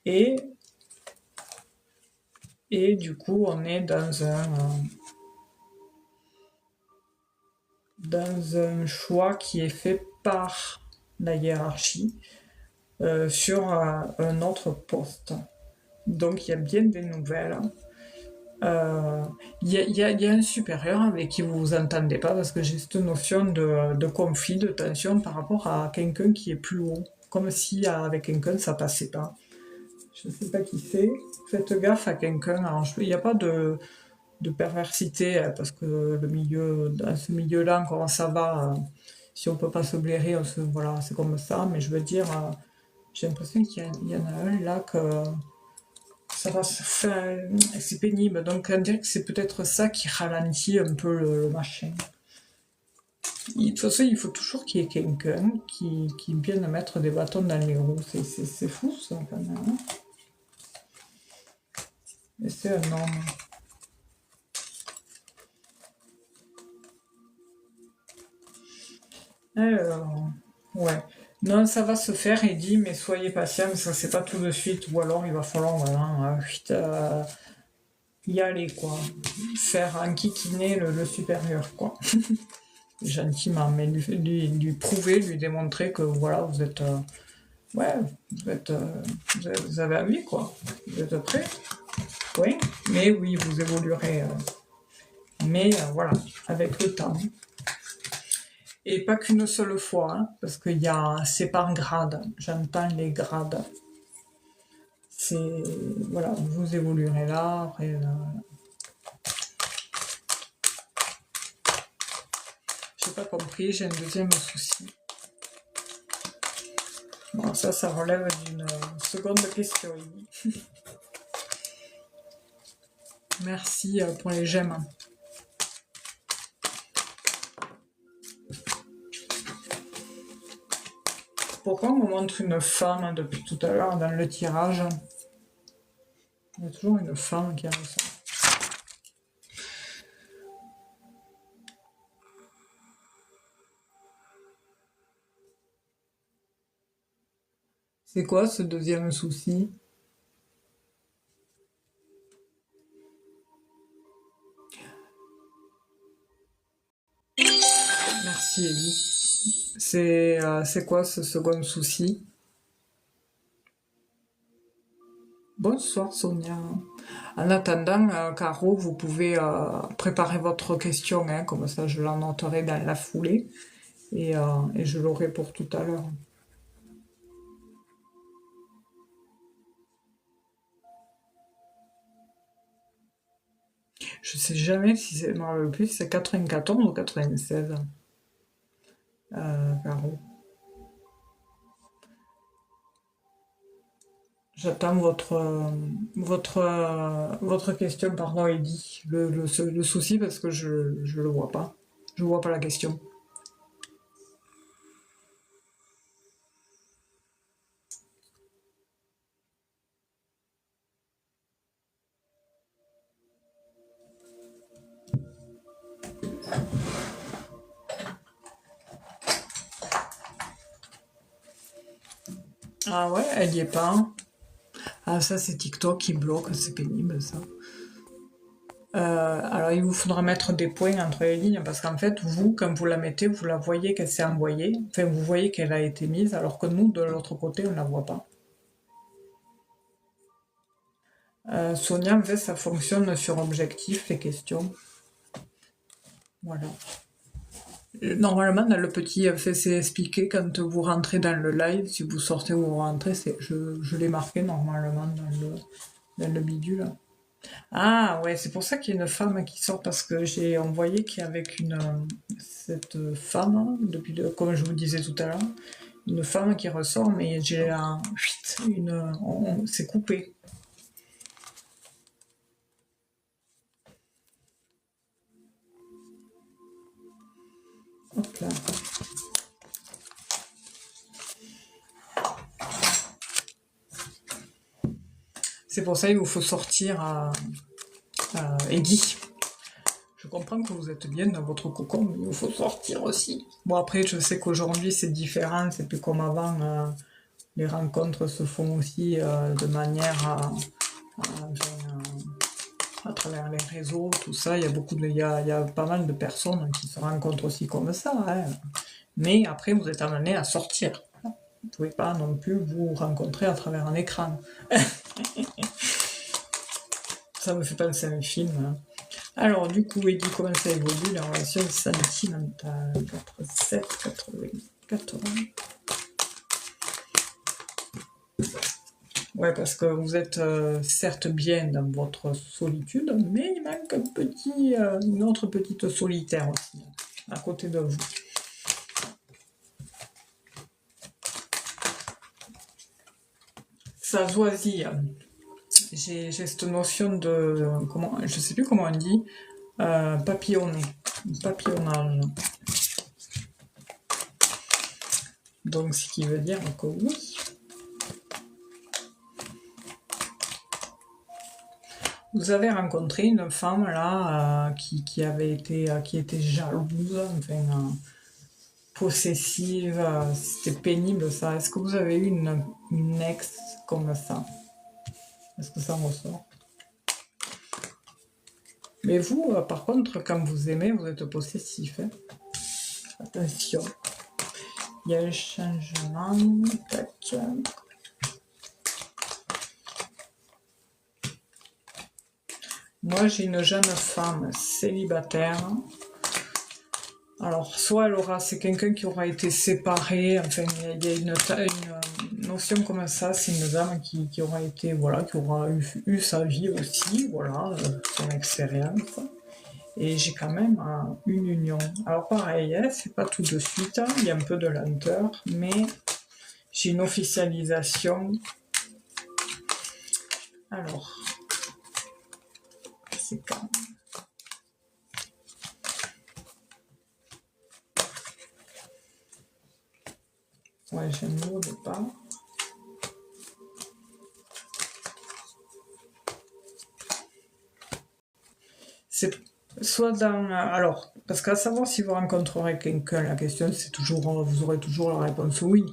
Et du coup, on est dans un choix qui est fait par la hiérarchie sur un autre poste. Donc il y a bien des nouvelles. Il y a un supérieur avec qui vous vous entendez pas parce que j'ai cette notion de conflit, de tension par rapport à quelqu'un qui est plus haut. Comme si avec quelqu'un ça passait pas. Je ne sais pas qui c'est. Faites gaffe à quelqu'un. Alors, il n'y a pas de perversité parce que dans ce milieu-là, comment ça va si on peut pas se blairer, voilà, c'est comme ça. Mais je veux dire, j'ai l'impression qu'il y en a un là que ça va se faire, c'est pénible. Donc on dirait que c'est peut-être ça qui ralentit un peu le machin. De toute façon, il faut toujours qu'il y ait quelqu'un qui vienne mettre des bâtons dans les roues. C'est fou ça quand même. Hein. Et c'est un homme. Alors, ouais. Non, ça va se faire, il dit, mais soyez patient, mais ça c'est pas tout de suite. Ou alors il va falloir voilà, y aller, quoi. Faire enquiquiner le supérieur, quoi. Gentiment, mais lui prouver, lui démontrer que voilà, vous êtes. Ouais, vous avez envie, quoi. Vous êtes prêts. Oui, mais oui, vous évoluerez. Mais voilà, avec le temps. Et pas qu'une seule fois, hein, parce c'est par grade. J'entends les grades. C'est voilà, vous évoluerez là. Après, j'ai pas compris. J'ai un deuxième souci. Bon, ça relève d'une seconde question. Merci pour les j'aime. Pourquoi on me montre une femme depuis tout à l'heure dans le tirage? Il y a toujours une femme qui arrive. C'est quoi ce deuxième souci? souci, Ellie? C'est quoi ce second souci? Bonsoir Sonia. En attendant, Caro, vous pouvez préparer votre question, hein, comme ça je la noterai dans la foulée et je l'aurai pour tout à l'heure. Je sais jamais si c'est, je me rappelle plus, si c'est 94 ou 96, Caro. J'attends votre question, pardon, Eddy. Le souci, parce que je le vois pas. Je vois pas la question. Ah ouais, elle y est pas. Ah, ça, c'est TikTok qui bloque, c'est pénible, ça. Alors, il vous faudra mettre des points entre les lignes, parce qu'en fait, vous, quand vous la mettez, vous la voyez qu'elle s'est envoyée. Enfin, vous voyez qu'elle a été mise, alors que nous, de l'autre côté, on ne la voit pas. Sonia, en fait, ça fonctionne sur objectif, les questions. Voilà. Normalement, dans le petit fait, c'est expliqué quand vous rentrez dans le live, si vous sortez ou vous rentrez, je l'ai marqué normalement dans le bidule. Ah ouais, c'est pour ça qu'il y a une femme qui sort, parce que j'ai envoyé qu'il y avait cette femme, comme je vous disais tout à l'heure, une femme qui ressort, mais j'ai c'est coupé. Hop là. C'est pour ça qu'il vous faut sortir à Eddy. Je comprends que vous êtes bien dans votre cocon, mais il faut sortir aussi. Bon, après, je sais qu'aujourd'hui, c'est différent, c'est plus comme avant. Les rencontres se font aussi de manière à travers les réseaux, tout ça. Il y a pas mal de personnes qui se rencontrent aussi comme ça, hein. Mais après, vous êtes amené à sortir. Vous ne pouvez pas non plus vous rencontrer à travers un écran. Ça me fait penser à un film, hein. Alors, du coup, Eddy, comment ça évolue la relation sentimentale? 87, 80, 80. Ouais, parce que vous êtes certes bien dans votre solitude, mais il manque une autre petite solitaire aussi, à côté de vous. Ça choisit. J'ai cette notion comment, je sais plus comment on dit, papillonner, papillonnage. Donc, ce qui veut dire que oui. Vous avez rencontré une femme là qui était jalouse, enfin possessive, c'était pénible ça. Est-ce que vous avez eu une ex comme ça? Est-ce que ça ressort? Mais vous, par contre, quand vous aimez, vous êtes possessif, hein. Attention. Il y a un changement. Tac. Moi, j'ai une jeune femme célibataire. Alors, soit c'est quelqu'un qui aura été séparé, enfin, il y a une notion comme ça, c'est une dame qui aura été, voilà, qui aura eu sa vie aussi, voilà, son expérience. Et j'ai quand même une union. Alors pareil, hein, c'est pas tout de suite, hein, il y a un peu de lenteur, mais j'ai une officialisation. Alors, c'est quand? Ouais, j'ai un mot de départ. C'est soit dans... Alors, parce qu'à savoir si vous rencontrerez quelqu'un, la question c'est toujours, vous aurez toujours la réponse oui,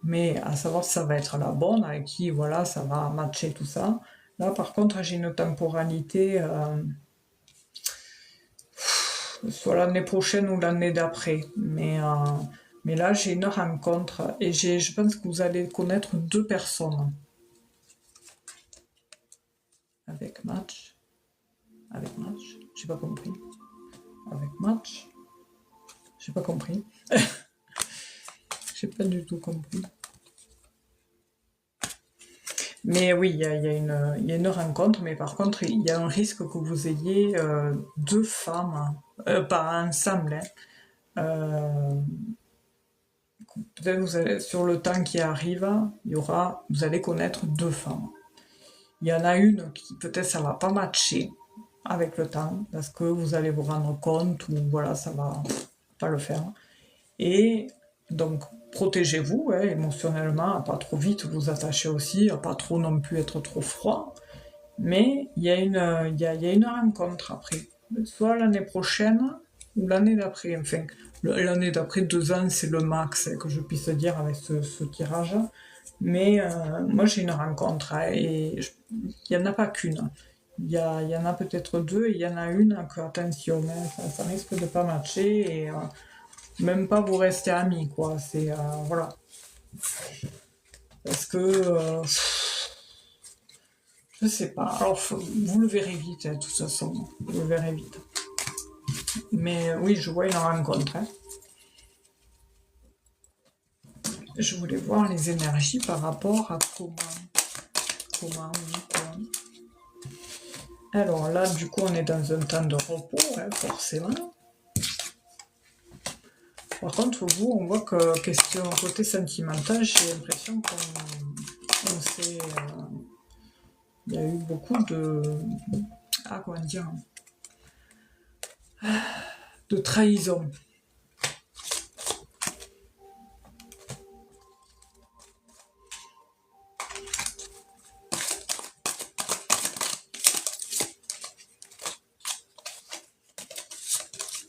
mais à savoir si ça va être la bonne, avec qui, voilà, ça va matcher tout ça. Là, par contre, j'ai une temporalité soit l'année prochaine ou l'année d'après. Mais là, j'ai une rencontre et je pense que vous allez connaître deux personnes avec match. Avec match, j'ai pas compris. Avec match, j'ai pas compris. J'ai pas du tout compris. Mais oui, il y a une rencontre, mais par contre, il y a un risque que vous ayez deux femmes, pas ensemble, hein. Euh, Peut-être vous allez, sur le temps qui arrive, vous allez connaître deux femmes. Il y en a une qui peut-être ça va pas matcher avec le temps, parce que vous allez vous rendre compte, ou voilà, ça va pas le faire. Et donc, protégez-vous hein, émotionnellement, à pas trop vite vous attacher aussi, à pas trop non plus être trop froid. Mais il y a une rencontre après. Soit l'année prochaine, ou l'année d'après. Enfin, l'année d'après, 2 ans, c'est le max que je puisse dire avec ce tirage. Mais moi, j'ai une rencontre hein, et il n'y en a pas qu'une. Il y en a peut-être deux et il y en a une que, attention, hein, ça risque de pas matcher et même pas vous rester amis, quoi. C'est, voilà. Parce que, je sais pas. Alors, vous le verrez vite, hein, de toute façon. Vous le verrez vite. Mais oui, je vois une rencontre. Hein. Je voulais voir les énergies par rapport à comment, oui, quoi. Alors là, du coup, on est dans un temps de repos, hein, forcément. Par contre, vous, on voit que question côté sentimental, j'ai l'impression qu'on s'est... il y a eu beaucoup de... Ah, comment dire, de trahison.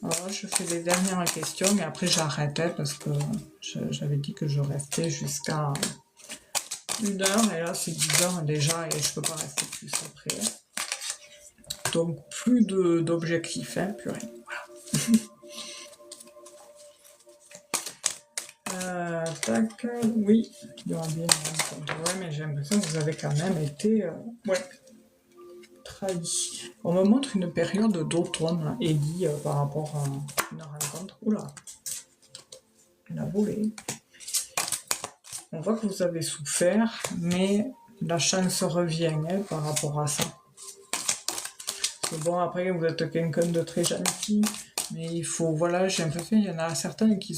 Alors là, je fais les dernières questions, mais après j'arrêtais parce que j'avais dit que je restais jusqu'à 1 heure, et là c'est 10 heures déjà, et je peux pas rester plus après. Donc plus d'objectifs, hein, purée. Voilà. Tac, oui, il y aura bien une rencontre. Ouais, mais j'ai l'impression que vous avez quand même été ouais, trahi. On me montre une période d'automne, Ellie, par rapport à une rencontre. Oula, elle a volé. On voit que vous avez souffert, mais la chance revient hein, par rapport à ça. Bon, après, vous êtes quelqu'un de très gentil, mais il faut, voilà, j'ai l'impression qu'il y en a certains euh, qui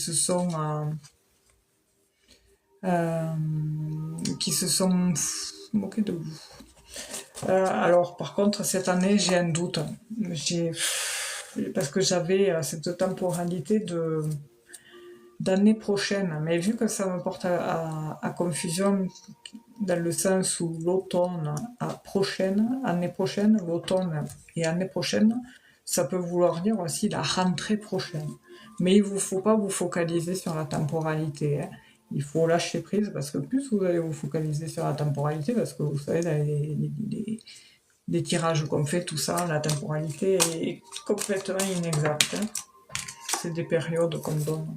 se sont moqués de vous. Alors, par contre, cette année, j'ai un doute. Parce que j'avais cette temporalité d'année prochaine, mais vu que ça me porte à confusion dans le sens où l'automne année prochaine, l'automne et année prochaine, ça peut vouloir dire aussi la rentrée prochaine. Mais il ne vous faut pas vous focaliser sur la temporalité. Hein. Il faut lâcher prise parce que plus vous allez vous focaliser sur la temporalité, parce que vous savez, les tirages qu'on fait, tout ça, la temporalité est complètement inexacte. Hein. C'est des périodes qu'on donne.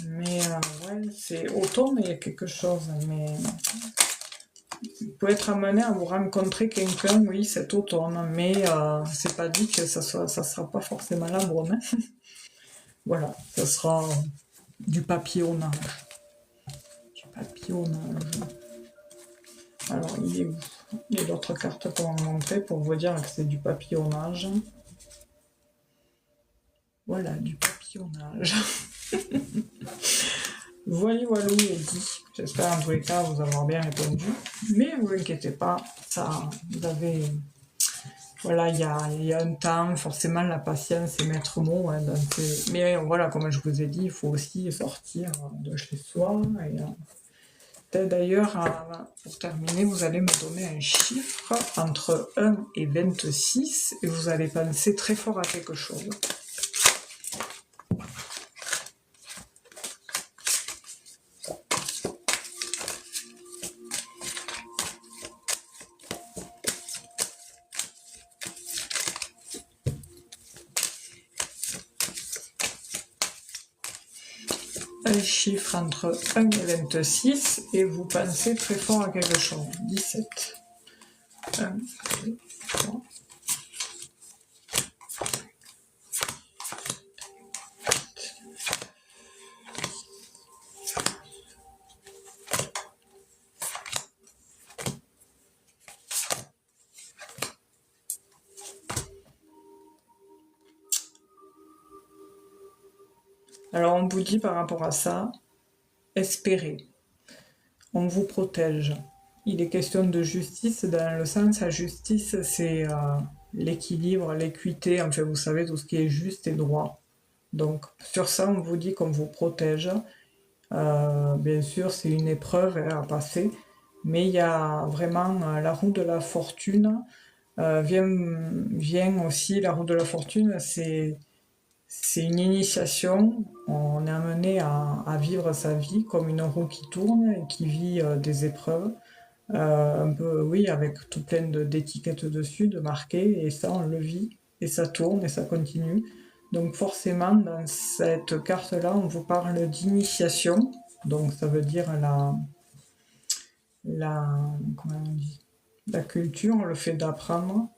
Mais ouais, c'est automne, il y a quelque chose, mais vous pouvez être amené à vous rencontrer quelqu'un, oui, cet automne, mais c'est pas dit que ça sera pas forcément la bonne. Hein. Voilà, ça sera du papillonnage. Du papillonnage. Alors, il est où? Il y a d'autres cartes qu'on va montrer pour vous dire que c'est du papillonnage. Voilà, du papillonnage. Voilà, dit. J'espère en tous les cas vous avoir bien répondu. Mais vous inquiétez pas, ça, vous avez... Voilà, il y a un temps, forcément la patience est maître mot. Hein, mais voilà, comme je vous ai dit, il faut aussi sortir de chez soi. Et d'ailleurs, pour terminer, vous allez me donner un chiffre entre 1 et 26 et vous allez penser très fort à quelque chose. un chiffre entre 1 et 26 et vous pensez très fort à quelque chose. 17. 1, 2, 3. Alors on vous dit par rapport à ça, espérez. On vous protège. Il est question de justice dans le sens, la justice c'est l'équilibre, l'équité, enfin vous savez tout ce qui est juste et droit. Donc sur ça on vous dit qu'on vous protège. Bien sûr c'est une épreuve à passer, mais il y a vraiment la roue de la fortune vient aussi, la roue de la fortune c'est une initiation, on est amené à vivre sa vie comme une roue qui tourne et qui vit des épreuves, un peu, oui, avec tout plein d'étiquettes dessus, de marqués, et ça on le vit, et ça tourne, et ça continue. Donc forcément, dans cette carte-là, on vous parle d'initiation, donc ça veut dire comment on dit, la culture, le fait d'apprendre,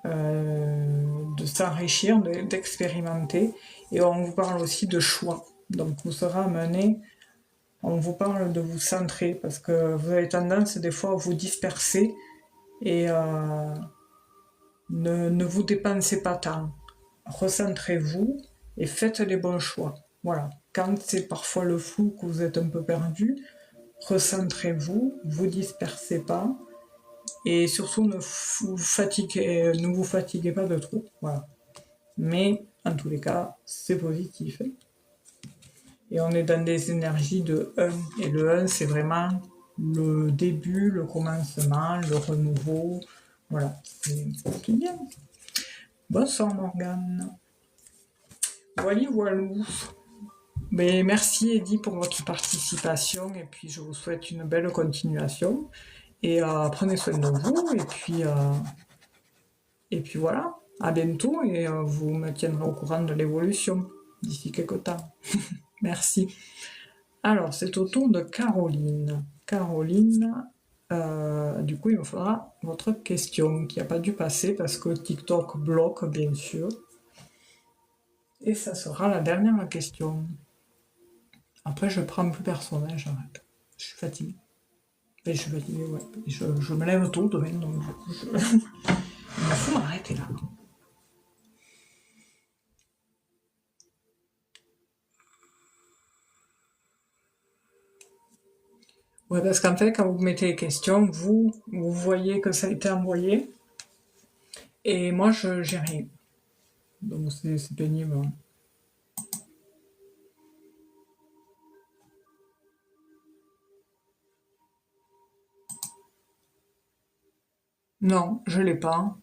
de s'enrichir, d'expérimenter, et on vous parle aussi de choix. Donc vous serez amené, on vous parle de vous centrer, parce que vous avez tendance des fois à vous disperser, et ne vous dépensez pas tant. Recentrez-vous et faites les bons choix. Voilà. Quand c'est parfois le flou, que vous êtes un peu perdu, recentrez-vous, vous dispersez pas, et surtout ne vous fatiguez pas de trop. Voilà. Mais en tous les cas, c'est positif. Et on est dans des énergies de 1. Et le 1, c'est vraiment le début, le commencement, le renouveau. Voilà, c'est bien. Bonsoir Morgane. Voilà, voilou. Mais merci Eddy pour votre participation et puis je vous souhaite une belle continuation. Et prenez soin de vous et puis voilà, à bientôt et vous me tiendrez au courant de l'évolution d'ici quelques temps. Merci. Alors, c'est au tour de Caroline. Caroline, du coup, il me faudra votre question qui n'a pas dû passer parce que TikTok bloque, bien sûr. Et ça sera la dernière question. Après, je prends plus personne, hein, j'arrête. Je suis fatiguée. Et je suis fatiguée, ouais. Et je me lève tôt demain, donc du coup, il me faut m'arrêter là. Ouais, parce qu'en fait, quand vous mettez les questions, vous voyez que ça a été envoyé, et moi, j'ai rien. Donc, c'est pénible. Hein. Non, je l'ai pas.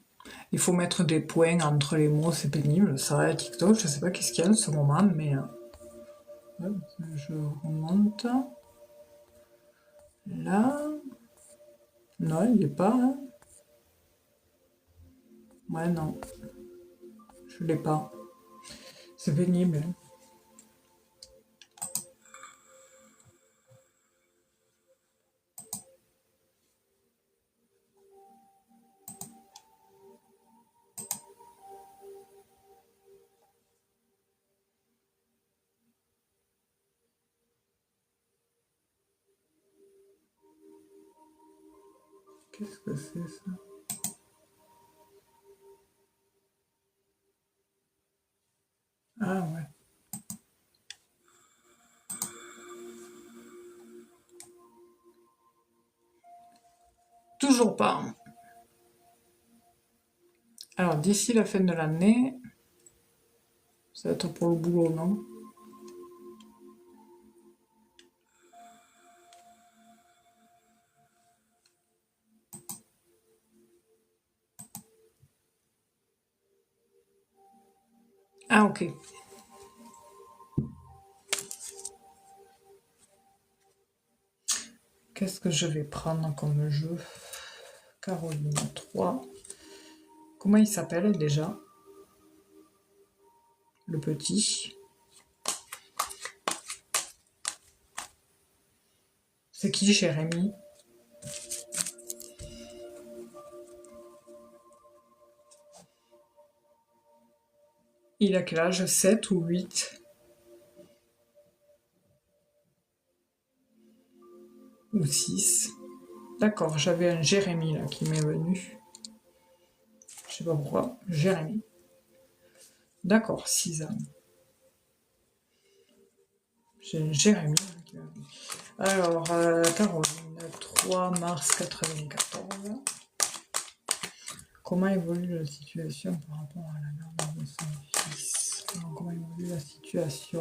Il faut mettre des points entre les mots, c'est pénible. Ça, TikTok, je sais pas qu'est-ce qu'il y a en ce moment, mais ouais, je remonte. Là, non, il est pas. Hein. Ouais, non, je l'ai pas. C'est pénible. Hein. Qu'est-ce que c'est ça? Ah ouais. Toujours pas. Alors, d'ici la fin de l'année, ça va être pour le boulot, non? Ah, ok. Qu'est-ce que je vais prendre comme jeu? Caroline 3. Comment il s'appelle déjà? Le petit. C'est qui, Jérémy? Il a quel âge? 7 ou 8? Ou 6? D'accord, j'avais un Jérémy là qui m'est venu. Je sais pas pourquoi. Jérémy. D'accord, 6 ans. J'ai un Jérémy qui m'est venu. Alors, Caroline, 3 mars 94. Comment évolue la situation par rapport à la garde de son fils? Alors, comment évolue la situation?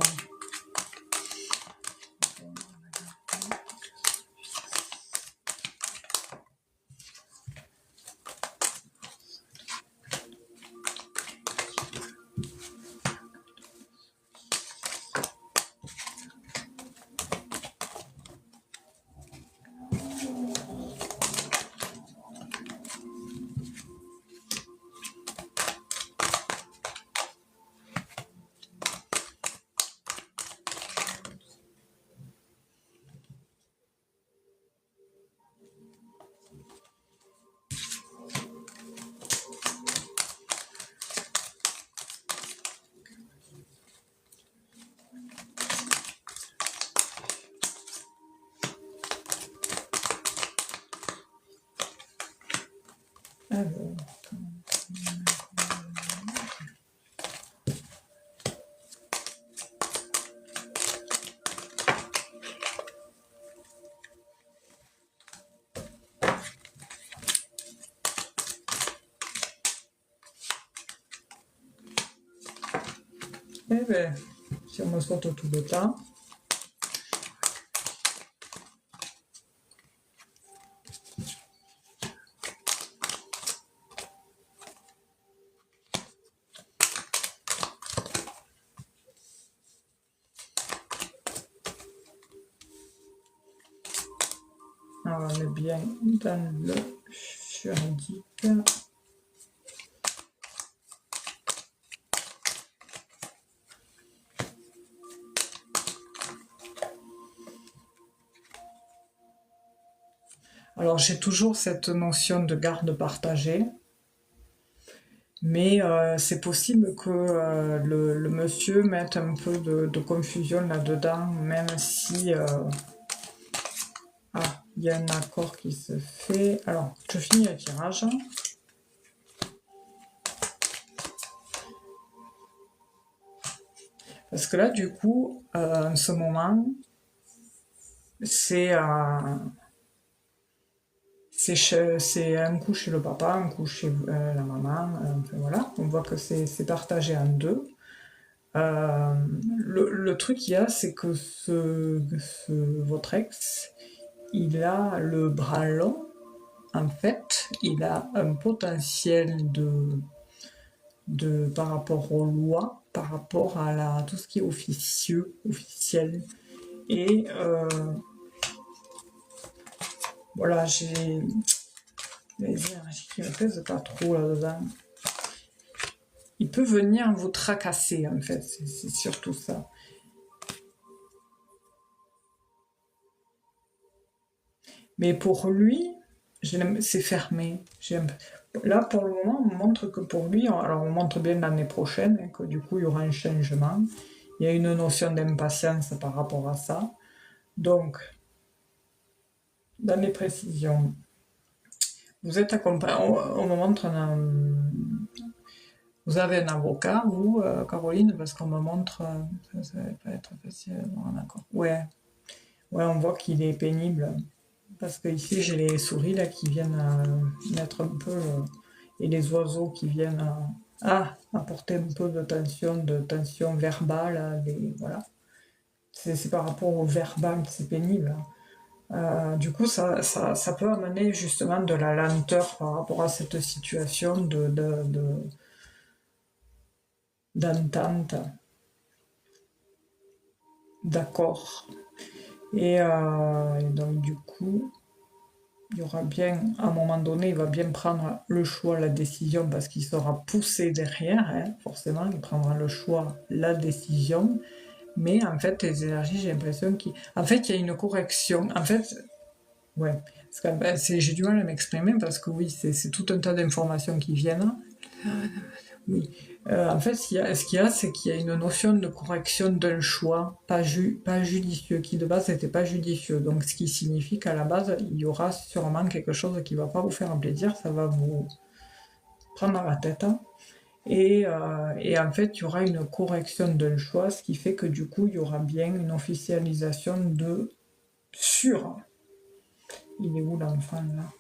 Alors, eh ben, si on me saute tout le temps. Alors, on est bien dans le juridique. Alors, j'ai toujours cette notion de garde partagée, mais c'est possible que le monsieur mette un peu de confusion là-dedans, même si... Ah, il y a un accord qui se fait. Alors, je finis le tirage. Parce que là, du coup, en ce moment, c'est un coup chez le papa, un coup chez la maman. Enfin, voilà, on voit que c'est partagé en deux. Le truc qu'il y a, c'est que votre ex, il a le bras long. En fait, il a un potentiel par rapport aux lois, par rapport à tout ce qui est officiel. Et voilà, j'ai les énergies qui me plaisent pas trop là-dedans. Il peut venir vous tracasser, en fait, c'est surtout ça. Mais pour lui, c'est fermé. Là, pour le moment, on montre que pour lui, alors on montre bien l'année prochaine, hein, que du coup, il y aura un changement. Il y a une notion d'impatience par rapport à ça. Donc, dans les précisions, vous êtes accompagné, on me montre vous avez un avocat, vous, Caroline, parce qu'on me montre, ça va pas être facile d'avoir un accord. Ouais, on voit qu'il est pénible. Parce que ici j'ai les souris là qui viennent mettre un peu et les oiseaux qui viennent apporter un peu de tension verbale. Voilà. C'est par rapport au verbal que c'est pénible. Du coup, ça peut amener justement de la lenteur par rapport à cette situation d'entente, d'accord. Et donc du coup, il y aura bien, à un moment donné, il va bien prendre le choix, la décision, parce qu'il sera poussé derrière, hein, forcément, il prendra le choix, la décision, mais en fait, les énergies, j'ai l'impression en fait, il y a une correction. En fait, ouais, parce que, ben, j'ai du mal à m'exprimer parce que oui, c'est tout un tas d'informations qui viennent. Oui. En fait, ce qu'il y a, c'est qu'il y a une notion de correction d'un choix pas judicieux, qui de base n'était pas judicieux. Donc, ce qui signifie qu'à la base, il y aura sûrement quelque chose qui va pas vous faire un plaisir, ça va vous prendre la tête, hein. Et en fait, il y aura une correction d'un choix, ce qui fait que du coup, il y aura bien une officialisation de sûr. Il est où l'enfant là?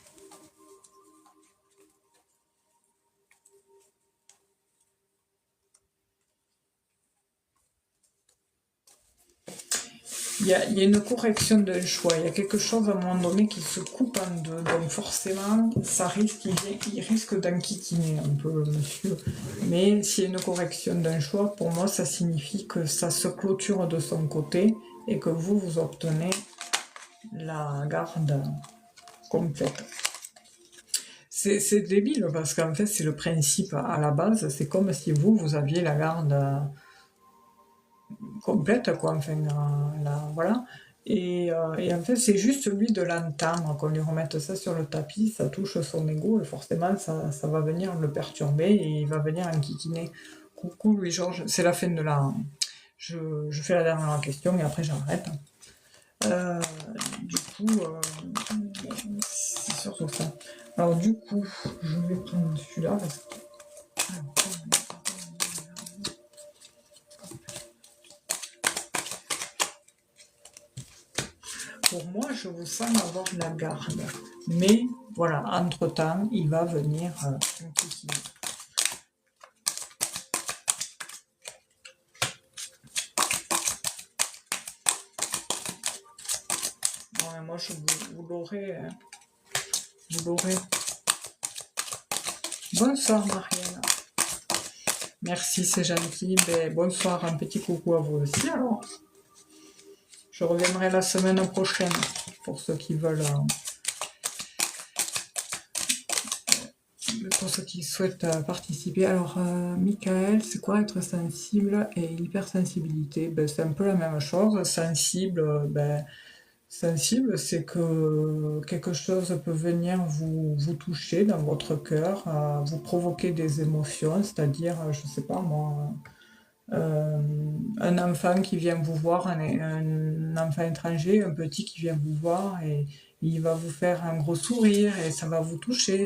Il y a une correction d'un choix, il y a quelque chose à un moment donné qui se coupe en deux, donc forcément, il risque d'enquiquiner un peu le monsieur. Mais s'il y a une correction d'un choix, pour moi, ça signifie que ça se clôture de son côté et que vous obtenez la garde complète. C'est débile parce qu'en fait, c'est le principe à la base, c'est comme si vous aviez la garde complète, quoi. Enfin, voilà. Et en fait, c'est juste lui de l'entendre, qu'on lui remette ça sur le tapis, ça touche son ego, et forcément, ça va venir le perturber, et il va venir enquiquiner. Coucou Louis-Georges, c'est la fin de la... Je fais la dernière question, et après j'arrête. Euh, du coup, c'est surtout ça. Alors du coup, je vais prendre celui-là, parce que... Pour moi, je vous sens avoir de la garde. Mais voilà, entre-temps, il va venir un kiki. Ouais, moi, vous l'aurez. Vous l'aurez. Bonsoir, Marielle. Merci, c'est gentil. Ben, bonsoir, un petit coucou à vous aussi, alors. Je reviendrai la semaine prochaine, pour ceux qui veulent... pour ceux qui souhaitent participer. Alors, Michael, c'est quoi être sensible et hypersensibilité? Ben, c'est un peu la même chose. Sensible, sensible, c'est que quelque chose peut venir vous toucher dans votre cœur, vous provoquer des émotions, c'est-à-dire, je sais pas moi, euh, un enfant qui vient vous voir, un enfant étranger, un petit qui vient vous voir et il va vous faire un gros sourire et ça va vous toucher.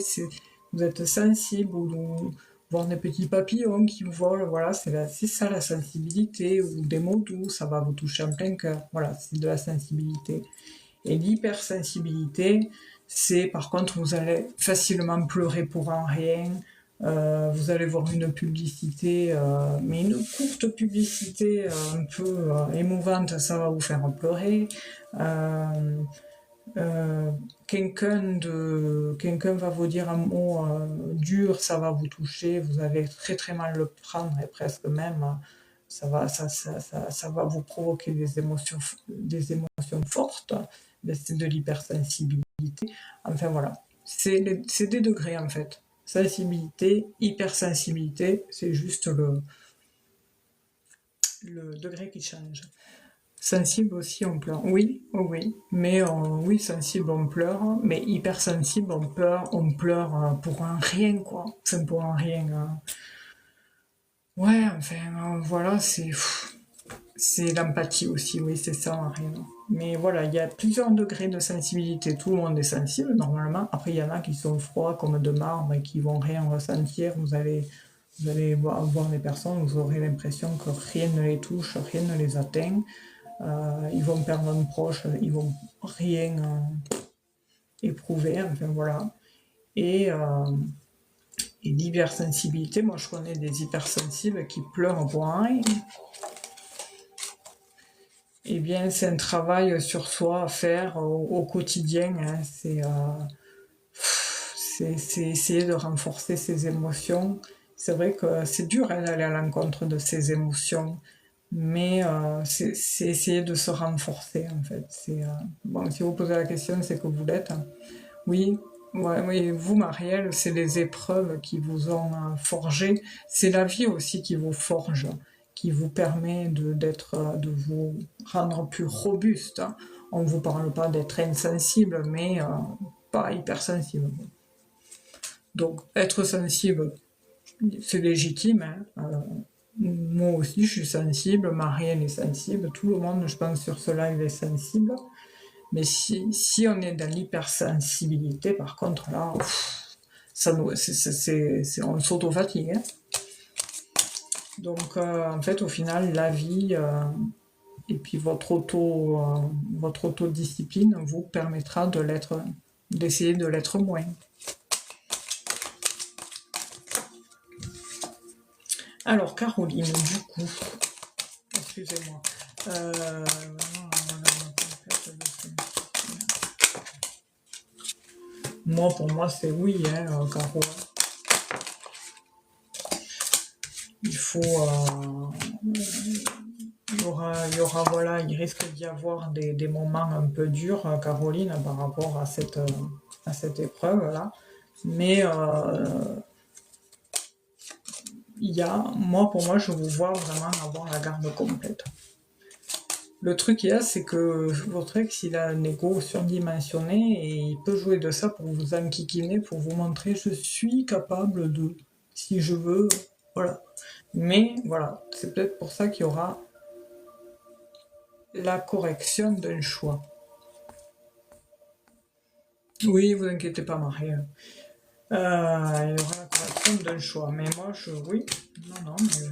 Vous êtes sensible ou voir des petits papillons qui vous volent, voilà, c'est ça la sensibilité, ou des mots doux, ça va vous toucher en plein cœur. Voilà, c'est de la sensibilité. Et l'hypersensibilité, c'est par contre, vous allez facilement pleurer pour un rien. Vous allez voir une publicité, mais une courte publicité un peu émouvante, ça va vous faire pleurer. Euh, quelqu'un va vous dire un mot dur, ça va vous toucher, vous allez très très mal le prendre et presque même ça va vous provoquer des émotions fortes. C'est de l'hypersensibilité. Enfin voilà, c'est des degrés en fait. Sensibilité, hypersensibilité, c'est juste le degré qui change. Sensible aussi, on pleure. Oui, oh oui. Mais oui, sensible, on pleure. Mais hypersensible, on pleure pour un rien, quoi. C'est pour un rien. Ouais, enfin, voilà, c'est l'empathie aussi, oui, c'est ça, un rien. Mais voilà, il y a plusieurs degrés de sensibilité. Tout le monde est sensible, normalement. Après, il y en a qui sont froids comme de marbre et qui vont rien ressentir. Vous allez voir des personnes, vous aurez l'impression que rien ne les touche, rien ne les atteint. Ils vont perdre un proche, ils vont rien éprouver, enfin voilà. Et, euh, et l'hypersensibilité, moi je connais des hypersensibles qui pleurent pour rien. Eh bien, c'est un travail sur soi à faire au quotidien, hein. C'est essayer de renforcer ses émotions. C'est vrai que c'est dur hein, d'aller à l'encontre de ses émotions, mais c'est essayer de se renforcer en fait. Bon, si vous posez la question, c'est que vous l'êtes. Oui, ouais, oui, vous, Marielle, c'est les épreuves qui vous ont forgé. C'est la vie aussi qui vous forge, qui vous permet de vous rendre plus robuste. On ne vous parle pas d'être insensible, mais pas hypersensible. Donc, être sensible, c'est légitime. Moi aussi, je suis sensible, Marielle est sensible, tout le monde, je pense, sur ce live est sensible. Mais si on est dans l'hypersensibilité, par contre, là, on s'auto-fatigue. Donc, en fait, au final, la vie et puis votre autodiscipline vous permettra d'essayer de l'être moins. Alors, Caroline, du coup, excusez-moi. Moi, pour moi, c'est oui, Caro. Il faut... il y aura, voilà, il risque d'y avoir des moments un peu durs, Caroline, par rapport à cette épreuve-là. Mais pour moi, je vous vois vraiment avoir la garde complète. Le truc qu'il y a, c'est que votre ex, il a un ego surdimensionné et il peut jouer de ça pour vous enquiquiner, pour vous montrer je suis capable de, si je veux, voilà. Mais voilà, c'est peut-être pour ça qu'il y aura la correction d'un choix. Oui, vous inquiétez pas, Marie. Il y aura la correction d'un choix. Mais moi, oui. Non, mais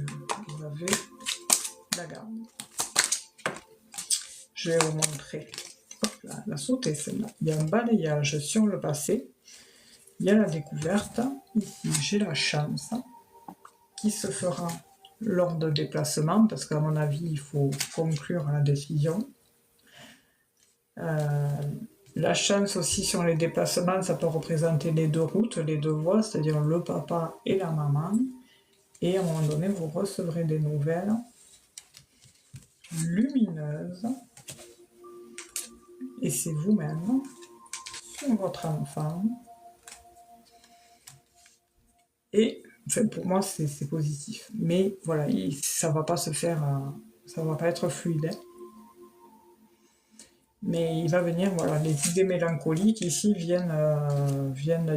vous avez la garde. Je vais vous montrer. Hop là, la sauter celle-là. Il y a un balayage sur le passé. Il y a la découverte. Ici, j'ai la chance qui se fera lors de déplacement, parce qu'à mon avis, il faut conclure la décision. La chance aussi sur les déplacements, ça peut représenter les deux routes, les deux voies, c'est-à-dire le papa et la maman. Et à un moment donné, vous recevrez des nouvelles lumineuses. Et c'est vous-même, sur votre enfant. Et enfin, pour moi, c'est positif. Mais voilà, ça va pas se faire, ça va pas être fluide. Mais il va venir, voilà, les idées mélancoliques ici viennent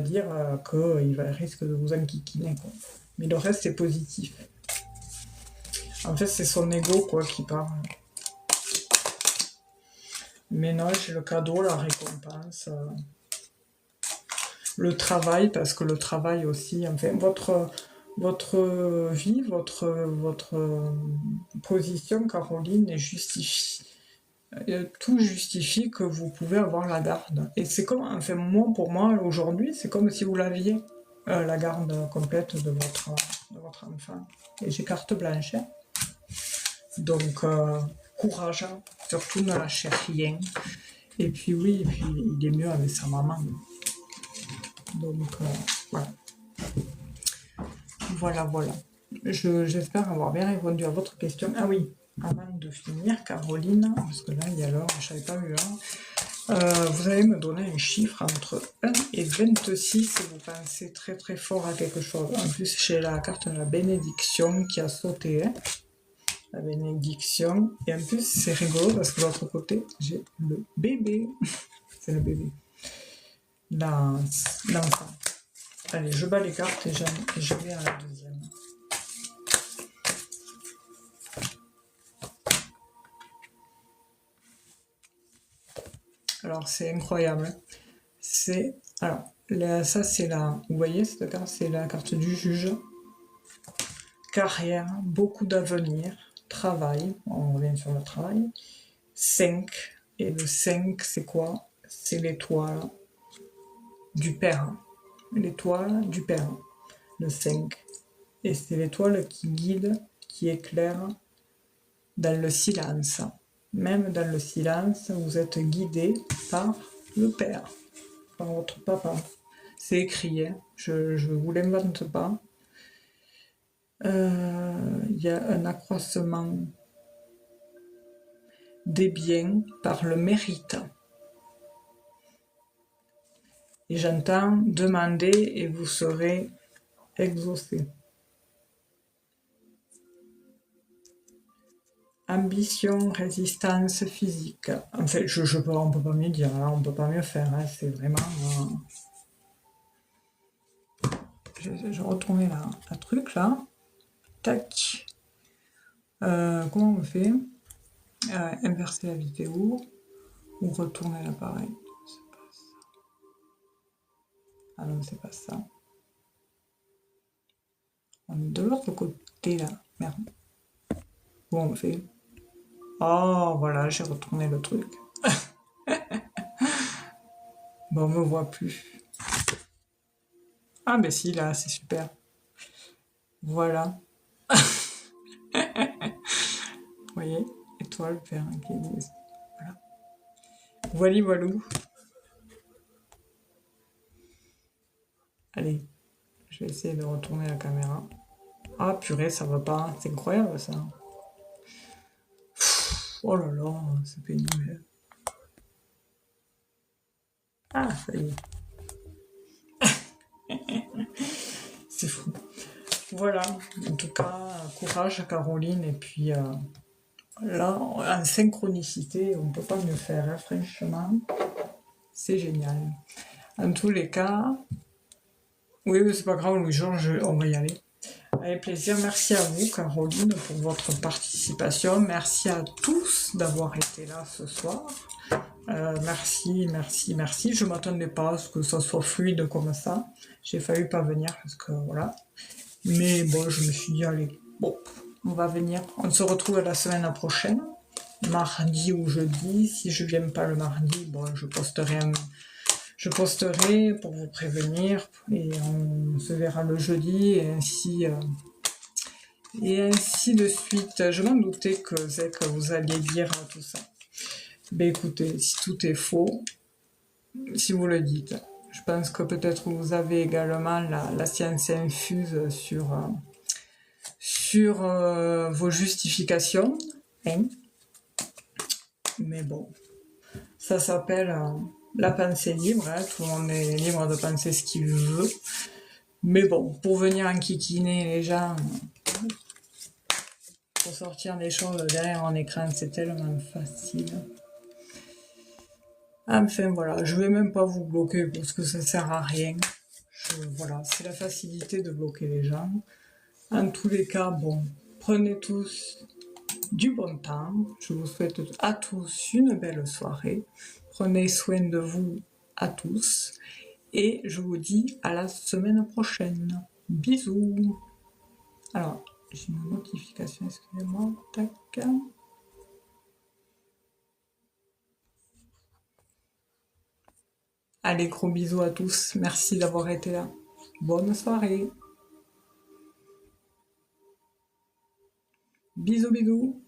dire qu'il risque de vous enquiquiner, quoi. Mais le reste c'est positif. En fait, c'est son ego, quoi, qui parle. Ménage, le cadeau, la récompense, le travail, parce que le travail aussi, enfin, votre vie, votre position, Caroline, est justifiée. Tout justifie que vous pouvez avoir la garde. Et c'est comme, enfin, pour moi, aujourd'hui, c'est comme si vous l'aviez, la garde complète de votre enfant. Et j'ai carte blanche. Donc, courage, surtout ne lâchez rien. Et puis oui, il est mieux avec sa maman. Donc, voilà. Voilà. J'espère avoir bien répondu à votre question. Ah oui, avant de finir, Caroline, parce que là, il y a l'heure, je n'avais pas vu l'heure. Vous allez me donner un chiffre entre 1 et 26 si vous pensez très très fort à quelque chose. En plus, j'ai la carte de la bénédiction qui a sauté. La bénédiction. Et en plus, c'est rigolo parce que de l'autre côté, j'ai le bébé. C'est le bébé. L'enfant. Allez, je bats les cartes et je vais à la deuxième. Alors, c'est incroyable. Ça, c'est vous voyez, cette carte, c'est la carte du juge. Carrière, beaucoup d'avenir, travail, on revient sur le travail. 5, et le 5, c'est quoi? C'est l'étoile du Père. L'étoile du Père, le 5. Et c'est l'étoile qui guide, qui éclaire dans le silence. Même dans le silence, vous êtes guidé par le Père, par votre papa. C'est écrit, hein. Je ne vous l'invente pas. Il y a un accroissement des biens par le mérite. Et j'entends demander et vous serez exaucé. Ambition, résistance physique. En fait, on peut pas mieux dire, hein, on peut pas mieux faire. Hein, c'est vraiment. Je retournais la truc là. Tac. Comment on fait? Inverser la vidéo ou retourner l'appareil. C'est pas ça. Ah non, c'est pas ça. On est de l'autre côté là. Merde. Comment on fait? Oh, voilà, j'ai retourné le truc. Bon, on me voit plus. Ah, ben si, là, c'est super. Voilà. Vous voyez? Étoile, faire un guise. Voilà. Voili, voilou. Allez, je vais essayer de retourner la caméra. Ah, purée, ça va pas. C'est incroyable, ça. Oh là là, c'est pénible. Ah, ça y est. C'est fou. Voilà. En tout cas, courage, Caroline. Et puis, là, en synchronicité, on peut pas mieux faire, hein, franchement. C'est génial. En tous les cas, oui, mais c'est pas grave, Louis-Georges, on va y aller. Avec plaisir. Merci à vous, Caroline, pour votre participation. Merci à tous d'avoir été là ce soir. Merci, merci, merci. Je m'attendais pas à ce que ça soit fluide comme ça. J'ai failli pas venir parce que voilà. Mais bon, je me suis dit, allez, bon, on va venir. On se retrouve la semaine prochaine, mardi ou jeudi. Si je viens pas le mardi, bon, je posterai pour vous prévenir et on se verra le jeudi et ainsi de suite. Je m'en doutais que vous alliez dire tout ça. Ben écoutez, si tout est faux, si vous le dites, je pense que peut-être vous avez également la science infuse sur vos justifications, hein. Mais bon, ça s'appelle la pensée libre, hein. Tout le monde est libre de penser ce qu'il veut. Mais bon, pour venir enquiquiner les gens, pour sortir des choses derrière un écran, c'est tellement facile. Enfin voilà, je vais même pas vous bloquer parce que ça sert à rien. Voilà, c'est la facilité de bloquer les gens. En tous les cas, bon, prenez tous du bon temps. Je vous souhaite à tous une belle soirée. Prenez soin de vous à tous. Et je vous dis à la semaine prochaine. Bisous. Alors, j'ai une notification, excusez-moi. Tac. Allez, gros bisous à tous. Merci d'avoir été là. Bonne soirée. Bisous, bisous.